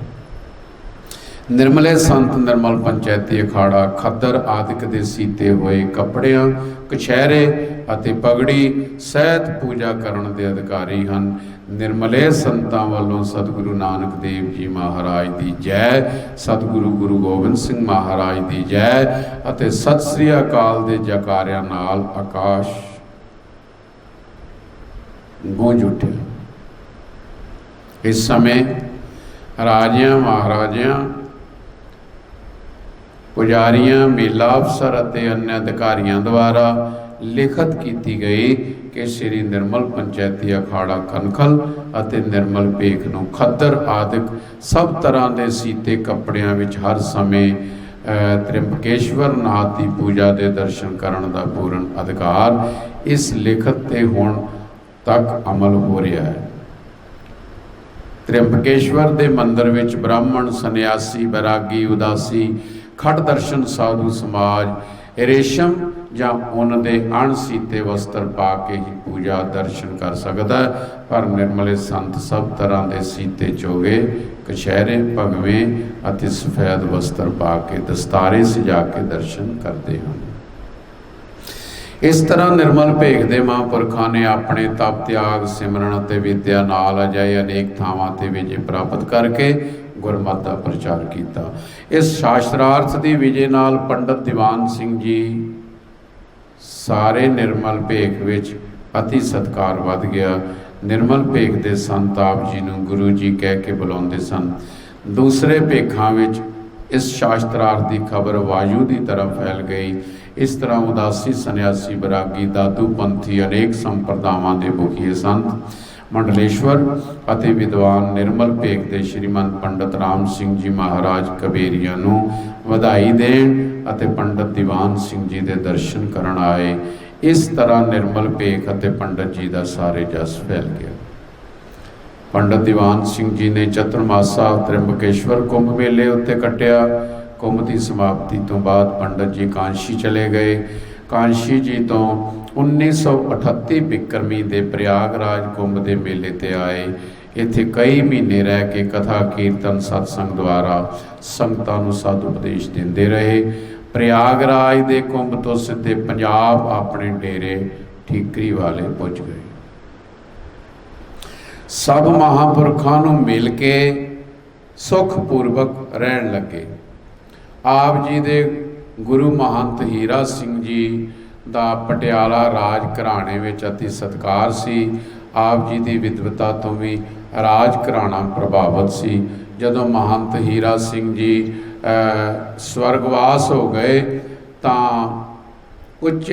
ਨਿਰਮਲੇ ਸੰਤ ਨਿਰਮਲ ਪੰਚੈਤੀ ਅਖਾੜਾ ਖੱਦਰ ਆਦਿਕ ਦੇ ਸੀਤੇ ਹੋਏ ਕੱਪੜਿਆਂ, ਕਛਹਿਰੇ ਅਤੇ ਪਗੜੀ ਸਹਿਤ ਪੂਜਾ ਕਰਨ ਦੇ ਅਧਿਕਾਰੀ ਹਨ। ਨਿਰਮਲੇ ਸੰਤਾਂ ਵੱਲੋਂ ਸਤਿਗੁਰੂ ਨਾਨਕ ਦੇਵ ਜੀ ਮਹਾਰਾਜ ਦੀ ਜੈ, ਸਤਿਗੁਰੂ ਗੁਰੂ ਗੋਬਿੰਦ ਸਿੰਘ ਮਹਾਰਾਜ ਦੀ ਜੈ ਅਤੇ ਸਤਿ ਸ੍ਰੀ ਅਕਾਲ ਦੇ ਜੈਕਾਰਿਆਂ ਨਾਲ ਆਕਾਸ਼ ਗੂੰਜ ਉੱਠਿਆ। ਇਸ ਸਮੇਂ ਰਾਜਿਆਂ, ਮਹਾਰਾਜਿਆਂ, ਪੁਜਾਰੀਆਂ, ਮੇਲਾ ਅਫਸਰ ਅਤੇ अन्य ਅਧਿਕਾਰੀਆਂ ਦੁਆਰਾ ਲਿਖਤ ਕੀਤੀ ਗਈ ਕਿ ਸ੍ਰੀ ਨਿਰਮਲ ਪੰਚੈਤੀ ਅਖਾੜਾ ਕਨਖਲ ਅਤੇ ਨਿਰਮਲ ਭੇਖ ਨੂੰ ਖੱਦਰ ਆਦਿਕ ਸਭ ਤਰ੍ਹਾਂ ਦੇ ਸੀਤੇ ਕੱਪੜਿਆਂ ਵਿੱਚ ਹਰ ਸਮੇਂ ਤ੍ਰਿੰਬਕੇਸ਼ਵਰ ਨਾਥ ਦੀ ਪੂਜਾ ਦੇ ਦਰਸ਼ਨ ਕਰਨ ਦਾ ਪੂਰਨ ਅਧਿਕਾਰ ਇਸ ਲਿਖਤ ਤੇ ਹੁਣ ਤੱਕ ਅਮਲ ਹੋ ਰਿਹਾ ਹੈ। ਤ੍ਰਿੰਬਕੇਸ਼ਵਰ ਦੇ ਮੰਦਰ ਵਿੱਚ ਬ੍ਰਾਹਮਣ, ਸੰਨਿਆਸੀ, ਬੈਰਾਗੀ, ਉਦਾਸੀ, ਖੜ ਦਰਸ਼ਨ ਸਾਧੂ ਸਮਾਜ ਰੇਸ਼ਮ ਜਾਂ ਉਹਨਾਂ ਦੇ ਅਣਸੀਤੇ ਵਸਤਰ ਪਾ ਕੇ ਹੀ ਪੂਜਾ ਦਰਸ਼ਨ ਕਰ ਸਕਦਾ ਹੈ। ਪਰ ਨਿਰਮਲੇ ਸੰਤ ਸਭ ਤਰ੍ਹਾਂ ਦੇ ਸੀਤੇ ਚੋਗੇ, ਕਛਹਿਰੇ, ਭਗਵੇਂ ਅਤੇ ਸਫੈਦ ਵਸਤਰ ਪਾ ਕੇ ਦਸਤਾਰੇ ਸਜਾ ਕੇ ਦਰਸ਼ਨ ਕਰਦੇ ਹਨ। ਇਸ ਤਰ੍ਹਾਂ ਨਿਰਮਲ ਭੇਖ ਦੇ ਮਹਾਂਪੁਰਖਾਂ ਨੇ ਆਪਣੇ ਤਪ, ਤਿਆਗ, ਸਿਮਰਨ ਅਤੇ ਵਿਦਿਆ ਨਾਲ ਅਜਿਹੇ ਅਨੇਕ ਥਾਵਾਂ ਤੇ ਵਿਜੇ ਪ੍ਰਾਪਤ ਕਰਕੇ ਗੁਰਮਤਿ ਦਾ ਪ੍ਰਚਾਰ ਕੀਤਾ। ਇਸ ਸ਼ਾਸਤਰਾਰਥ ਦੀ ਵਿਜੇ ਨਾਲ ਪੰਡਤ ਦੀਵਾਨ ਸਿੰਘ ਜੀ ਸਾਰੇ ਨਿਰਮਲ ਭੇਖ ਵਿੱਚ ਅਤੀ ਸਤਿਕਾਰ ਵੱਧ ਗਿਆ। ਨਿਰਮਲ ਭੇਖ ਦੇ ਸੰਤ ਆਪ ਜੀ ਨੂੰ ਗੁਰੂ ਜੀ ਕਹਿ ਕੇ ਬੁਲਾਉਂਦੇ ਸਨ। ਦੂਸਰੇ ਭੇਖਾਂ ਵਿੱਚ ਇਸ ਸ਼ਾਸਤਰਾਰਥ ਦੀ ਖਬਰ ਵਾਯੂ ਦੀ ਤਰ੍ਹਾਂ ਫੈਲ ਗਈ। ਇਸ ਤਰ੍ਹਾਂ ਉਦਾਸੀ, ਸੰਨਿਆਸੀ, ਬੈਰਾਗੀ, ਦਾਦੂ ਪੰਥੀ ਅਨੇਕ ਸੰਪਰਦਾਵਾਂ ਦੇ ਮੁਖੀ ਸੰਤ ਮੰਡਲੇਸ਼ਵਰ ਅਤੇ ਵਿਦਵਾਨ ਨਿਰਮਲ ਭੇਖ ਦੇ ਸ਼੍ਰੀਮੰਤ ਪੰਡਤ ਰਾਮ ਸਿੰਘ ਜੀ ਮਹਾਰਾਜ ਕਬੇਰੀਆ ਨੂੰ ਵਧਾਈ ਦੇਣ ਅਤੇ ਪੰਡਤ ਦੀਵਾਨ ਸਿੰਘ ਜੀ ਦੇ ਦਰਸ਼ਨ ਕਰਨ ਆਏ। ਇਸ ਤਰ੍ਹਾਂ ਨਿਰਮਲ ਭੇਖ ਅਤੇ ਪੰਡਤ ਜੀ ਦਾ ਸਾਰੇ ਜਸ ਫੈਲ ਗਿਆ। ਪੰਡਤ ਦੀਵਾਨ ਸਿੰਘ ਜੀ ਨੇ ਚਤੁਰਮਾਸਾ ਤ੍ਰਿੰਬਕੇਸ਼ਵਰ ਕੁੰਭ ਮੇਲੇ ਉੱਤੇ ਕੱਟਿਆ। ਕੁੰਭ ਦੀ ਸਮਾਪਤੀ ਤੋਂ ਬਾਅਦ ਪੰਡਤ ਜੀ ਕਾਂਸ਼ੀ ਚਲੇ ਗਏ। ਕਾਂਸ਼ੀ ਜੀ ਤੋਂ 1938 ਬਿਕਰਮੀ ਦੇ ਪ੍ਰਯਾਗਰਾਜ ਕੁੰਭ ਦੇ ਮੇਲੇ ਤੇ ਆਏ। ਇੱਥੇ ਕਈ ਮਹੀਨੇ ਰਹਿ ਕੇ ਕਥਾ, ਕੀਰਤਨ, ਸਤਸੰਗ ਦੁਆਰਾ ਸੰਗਤਾਂ ਨੂੰ ਸਾਧ ਉਪਦੇਸ਼ ਦਿੰਦੇ ਰਹੇ। ਪ੍ਰਯਾਗਰਾਜ ਦੇ ਕੁੰਭ ਤੋਂ ਸਿੱਧੇ ਪੰਜਾਬ ਆਪਣੇ ਡੇਰੇ ਠੀਕਰੀ ਵਾਲੇ ਪੁੱਜ ਗਏ। ਸਭ ਮਹਾਂਪੁਰਖਾਂ ਨੂੰ ਮਿਲ ਕੇ ਸੁਖ ਪੂਰਵਕ ਰਹਿਣ ਲੱਗੇ। ਆਪ ਜੀ ਦੇ ਗੁਰੂ ਮਹੰਤ ਹੀਰਾ ਸਿੰਘ ਜੀ ਦਾ ਪਟਿਆਲਾ ਰਾਜ ਘਰਾਣੇ ਵਿੱਚ ਅਤੀ ਸਤਿਕਾਰ ਸੀ। ਆਪ ਜੀ ਦੀ ਵਿਦਵਤਾ ਤੋਂ ਵੀ ਰਾਜ ਘਰਾਣਾ ਪ੍ਰਭਾਵਿਤ ਸੀ। ਜਦੋਂ ਮਹੰਤ ਹੀਰਾ ਸਿੰਘ ਜੀ ਸਵਰਗਵਾਸ ਹੋ ਗਏ ਤਾਂ ਉੱਚ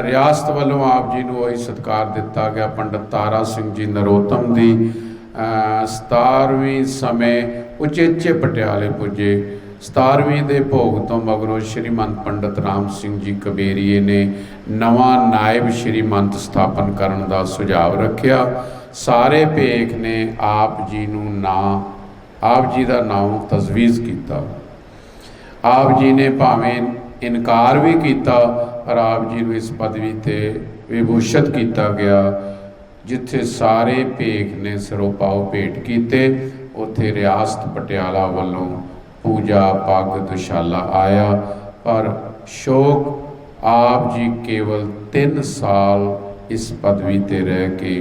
ਰਿਆਸਤ ਵੱਲੋਂ ਆਪ ਜੀ ਨੂੰ ਉਹੀ ਸਤਿਕਾਰ ਦਿੱਤਾ ਗਿਆ। ਪੰਡਤ ਤਾਰਾ ਸਿੰਘ ਜੀ ਨਰੋਤਮ ਦੀ 17ਵੀਂ ਸਮੇਂ ਉਚੇਚੇ ਪਟਿਆਲੇ ਪੁੱਜੇ। 17ਵੀਂ ਦੇ ਭੋਗ ਤੋਂ ਮਗਰੋਂ ਸ਼੍ਰੀਮੰਤ ਪੰਡਤ ਰਾਮ ਸਿੰਘ ਜੀ ਕਬੇਰੀਏ ਨੇ ਨਵਾਂ ਨਾਇਬ ਸ਼੍ਰੀਮੰਤ ਸਥਾਪਨ ਕਰਨ ਦਾ ਸੁਝਾਅ ਰੱਖਿਆ। ਸਾਰੇ ਭੇਖ ਨੇ ਆਪ ਜੀ ਦਾ ਨਾਮ ਤਜਵੀਜ਼ ਕੀਤਾ। ਆਪ ਜੀ ਨੇ ਭਾਵੇਂ ਇਨਕਾਰ ਵੀ ਕੀਤਾ ਪਰ ਆਪ ਜੀ ਨੂੰ ਇਸ ਪਦਵੀ ਤੇ ਵਿਭੂਸ਼ਿਤ ਕੀਤਾ ਗਿਆ। ਜਿੱਥੇ ਸਾਰੇ ਭੇਖ ਨੇ ਸਿਰੋਪਾਓ ਭੇਟ ਕੀਤੇ ਉੱਥੇ ਰਿਆਸਤ ਪਟਿਆਲਾ ਵੱਲੋਂ ਪੂਜਾ, ਪੱਗ, ਦੁਸ਼ਾਲਾ ਆਇਆ। ਪਰ ਸ਼ੋਕ ਆਪ ਜੀ ਕੇਵਲ 3 ਸਾਲ ਇਸ ਪਦਵੀ ਤੇ ਰਹਿ ਕੇ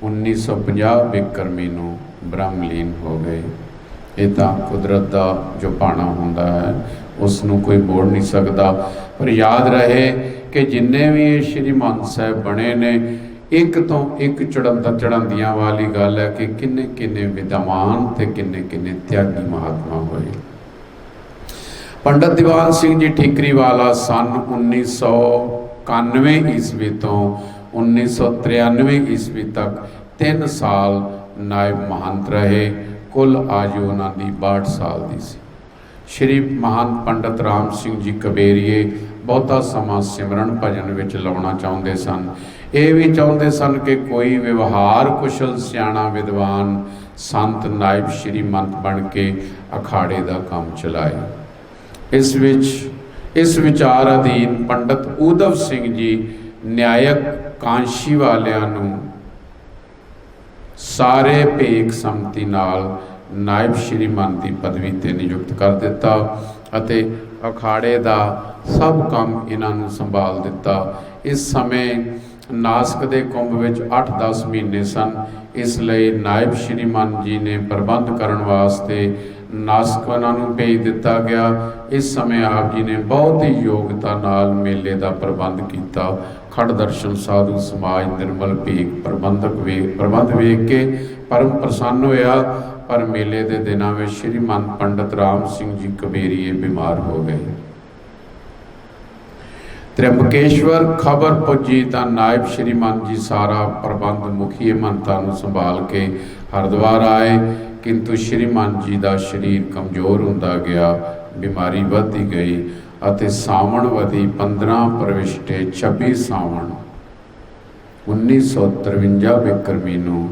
1950 ਬਿਕਰਮੀ ਨੂੰ ਬ੍ਰਹਮਲੀਨ ਹੋ ਗਏ। ਇਹ ਤਾਂ ਕੁਦਰਤ ਦਾ ਜੋ ਭਾਣਾ ਹੁੰਦਾ ਹੈ ਉਸ ਨੂੰ ਕੋਈ ਮੋੜ ਨਹੀਂ ਸਕਦਾ। ਪਰ ਯਾਦ ਰਹੇ ਕਿ ਜਿੰਨੇ ਵੀ ਇਹ ਸ਼੍ਰੀਮੰਤ ਸਾਹਿਬ ਬਣੇ ਨੇ, ਇੱਕ ਤੋਂ ਇੱਕ ਚੜ੍ਹਾਉਂਦੀਆਂ ਵਾਲੀ ਗੱਲ ਹੈ ਕਿ ਕਿੰਨੇ ਕਿੰਨੇ ਵਿਦਵਾਨ ਤੇ ਕਿੰਨੇ ਕਿੰਨੇ ਤਿਆਗੀ ਮਹਾਤਮਾ ਹੋਏ। ਪੰਡਤ ਦੀਵਾਨ ਸਿੰਘ ਜੀ ਠੀਕਰੀ ਵਾਲਾ ਸਨ 1991 ਈਸਵੀ ਤੋਂ 1993 ईस्वी तक 3 साल नायब महंत रहे। कुल आयु उन्हां दी 62 साल दी सी। श्री महंत पंडित राम सिंह जी कबेरीए बहुता समा सिमरन भजन विच लाउणा चाहुंदे सन। ये भी चाहुंदे सन कि कोई व्यवहार कुशल सियाणा विद्वान संत नायब श्रीमंत बन के अखाड़े का काम चलाए। इस विचार अधीन पंडित उधव सिंह जी न्यायक कांशी वालियां नूं सारे भेख सम्मति नाल नायब श्रीमंत की पदवी ते नियुक्त कर दिता अते अखाड़े का सब काम इन्हां नूं संभाल दिता। इस समय नासक के कुंभ विच 8-10 महीने सन, इसलिए नायब श्रीमान जी ने प्रबंध करने वास्ते नासक उन्होंने भेज दिता गया। इस समय आप जी ने बहुत ही योग्यता नाल मेले का प्रबंध किया। खड़ दर्शन साधु समाज निर्मल भेख प्रबंध वेख के परम प्रसन्न होया। पर मेले के दिनों में श्रीमान पंडित राम सिंह जी कबेरीए बीमार हो गए। त्रिंबकेश्वर खबर पुजी तो नायब श्रीमान जी सारा प्रबंध मुखी महंता नूं संभाल के हरिद्वार आए, किंतु श्रीमान जी का शरीर कमजोर होंदा गया, बीमारी बढ़ती गई अते सावण वधी 15 प्रविष्टे 26 सावण 1953 बिक्रमी नूं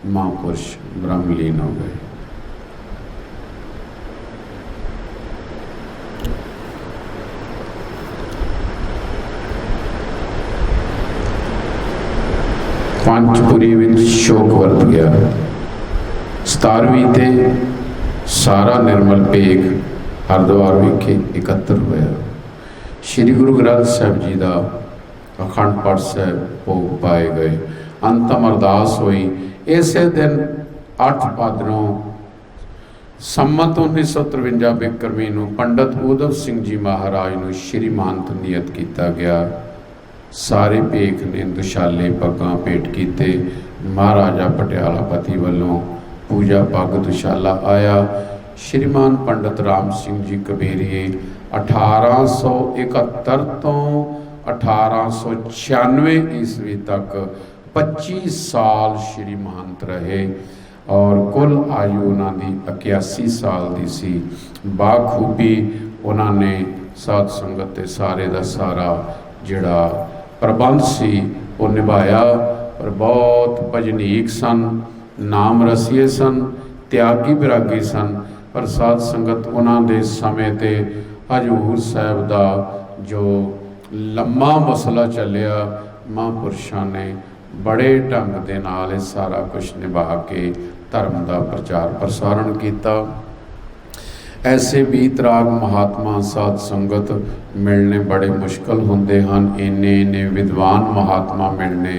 महापुरुष ब्रह्मलीन हो गए। पंचपुरी विच शोक वरत गया। 17वीं ते सारा निर्मल भेख हरिद्वार विखे एकत्र होया। श्री गुरु ग्रंथ साहिब जी का अखंड पाठ साहिब भोग पाए गए। अंतम अरदास हुई। इसे दिन 8 भादरों संमत 1953 बिक्रमी नूं पंडित उधव सिंह जी महाराज नूं श्री महंत नियत किया गया। सारे भेख ने दुशाले पग्गां भेंट कीते। महाराजा पटियाला पति वालों पूजा पग दुशाला आया। श्रीमान पंडित राम सिंह जी कबेरीए 1871 तो 1896 ईस्वी तक 25 साल श्री महंत रहे और कुल आयु उन्होंने 81 साल की सी। बाखूबी उन्होंने साध संगत के सारे का सारा जिहड़ा प्रबंध सी वो निभाया। पर बहुत भजनीक सन, नाम रसीए सन, त्यागी विरागी सन। पर साध संगत उन्होंने समय ते हजूर साहब का जो लम्मा मसला चलिया, महापुरुषों ने बड़े ढंग दे नाल सारा कुछ निभा के धर्म का प्रचार प्रसारण किया। ऐसे बीतराग महात्मा साध संगत मिलने बड़े मुश्किल होंदे हन। इन्ने विद्वान महात्मा मिलने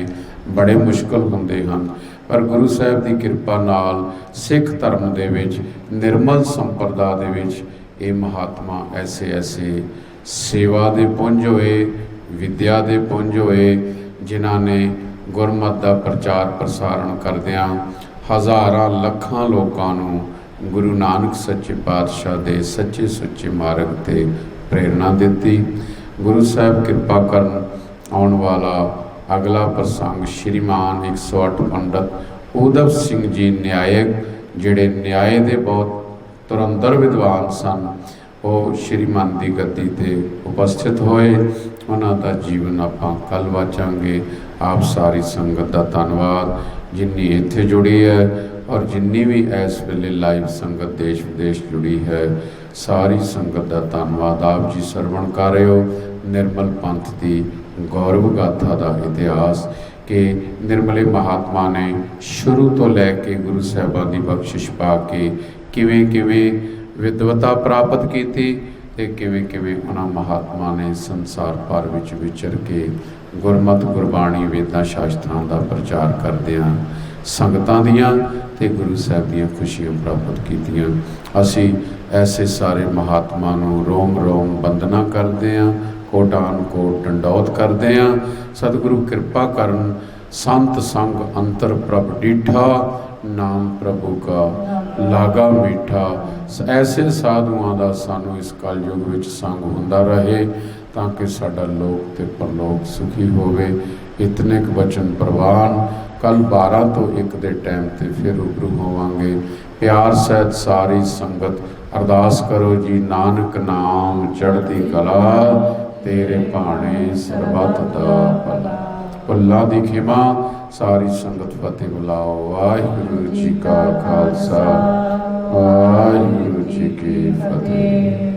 बड़े मुश्किल होंदे हन। पर गुरु साहब की कृपा नाल सिख धर्म दे विच निर्मल संप्रदा दे विच ये महात्मा ऐसे सेवा दे पुंज होए, विद्या दे पुंज होए, जिन्हां ने गुरमत का प्रचार प्रसारण करदियां हज़ारां लखां लोकां नूं गुरु नानक सच्चे पातशाह दे सच्चे सुच्चे मार्ग ते प्रेरणा दी। गुरु साहब कृपा करन आने वाला अगला प्रसंग श्रीमान 108 पंडित उधव सिंह जी न्यायक, जिहड़े न्याय दे बहुत तुरंदर विद्वान सन, वो श्रीमान की गद्दी ते उपस्थित होए। उन्हां दा जीवन आपां कल वाचांगे। आप सारी संगत का धन्यवाद जिन्नी इत्थे जुड़ी है और जिन्नी भी इस वेले लाइव संगत देश विदेश जुड़ी है, सारी संगत का धन्यवाद। आप जी सरवण कर रहे हो निर्मल पंथ की गौरव गाथा का इतिहास कि निर्मले महात्मा ने शुरू तो लैके गुरु साहिबान की बख्शिश पा के किवें विद्वता प्राप्त की ते किवें उन्होंने महात्मा ने संसार भर विच विचर के गुरमत गुरबाणी वेदां शास्त्रां का प्रचार करदिआं संगतां दियां ते गुरु साहब दियां खुशियां प्राप्त कीतियां। असी ऐसे सारे महात्मा नूं रोम रोम वंदना करते हैं, कोटान कोट डंडौत करते हैं। सतगुरु कृपा करन संत संग अंतर प्रभ डीठा, नाम प्रभु का लागा मीठा। ऐसे साधुआं दा सानू इस कलयुग विच संग हुंदा रहे ताकि साडा लोक ते परलोक सुखी होवे। ਇਤਨੇ ਕੁ ਬਚਨ ਪ੍ਰਵਾਨ। ਕੱਲ 12 ਤੋਂ 1 ਦੇ ਟਾਈਮ ਤੇ ਫਿਰ ਰੂਬਰੂ ਹੋਵਾਂਗੇ। ਪਿਆਰ ਸਹਿਤ ਸਾਰੀ ਸੰਗਤ ਅਰਦਾਸ ਕਰੋ ਜੀ, ਨਾਨਕ ਨਾਮ ਚੜ੍ਹਦੀ ਕਲਾ, ਤੇਰੇ ਭਾਣੇ ਸਰਬੱਤ ਦਾ ਭਲਾ। ਭੁੱਲਾਂ ਦੀ ਖਿਮਾ, ਸਾਰੀ ਸੰਗਤ ਫਤਿਹ ਬੁਲਾਓ। ਵਾਹਿਗੁਰੂ ਜੀ ਕਾ ਖਾਲਸਾ, ਵਾਹਿਗੁਰੂ ਜੀ ਕੀ ਫਤਿਹ।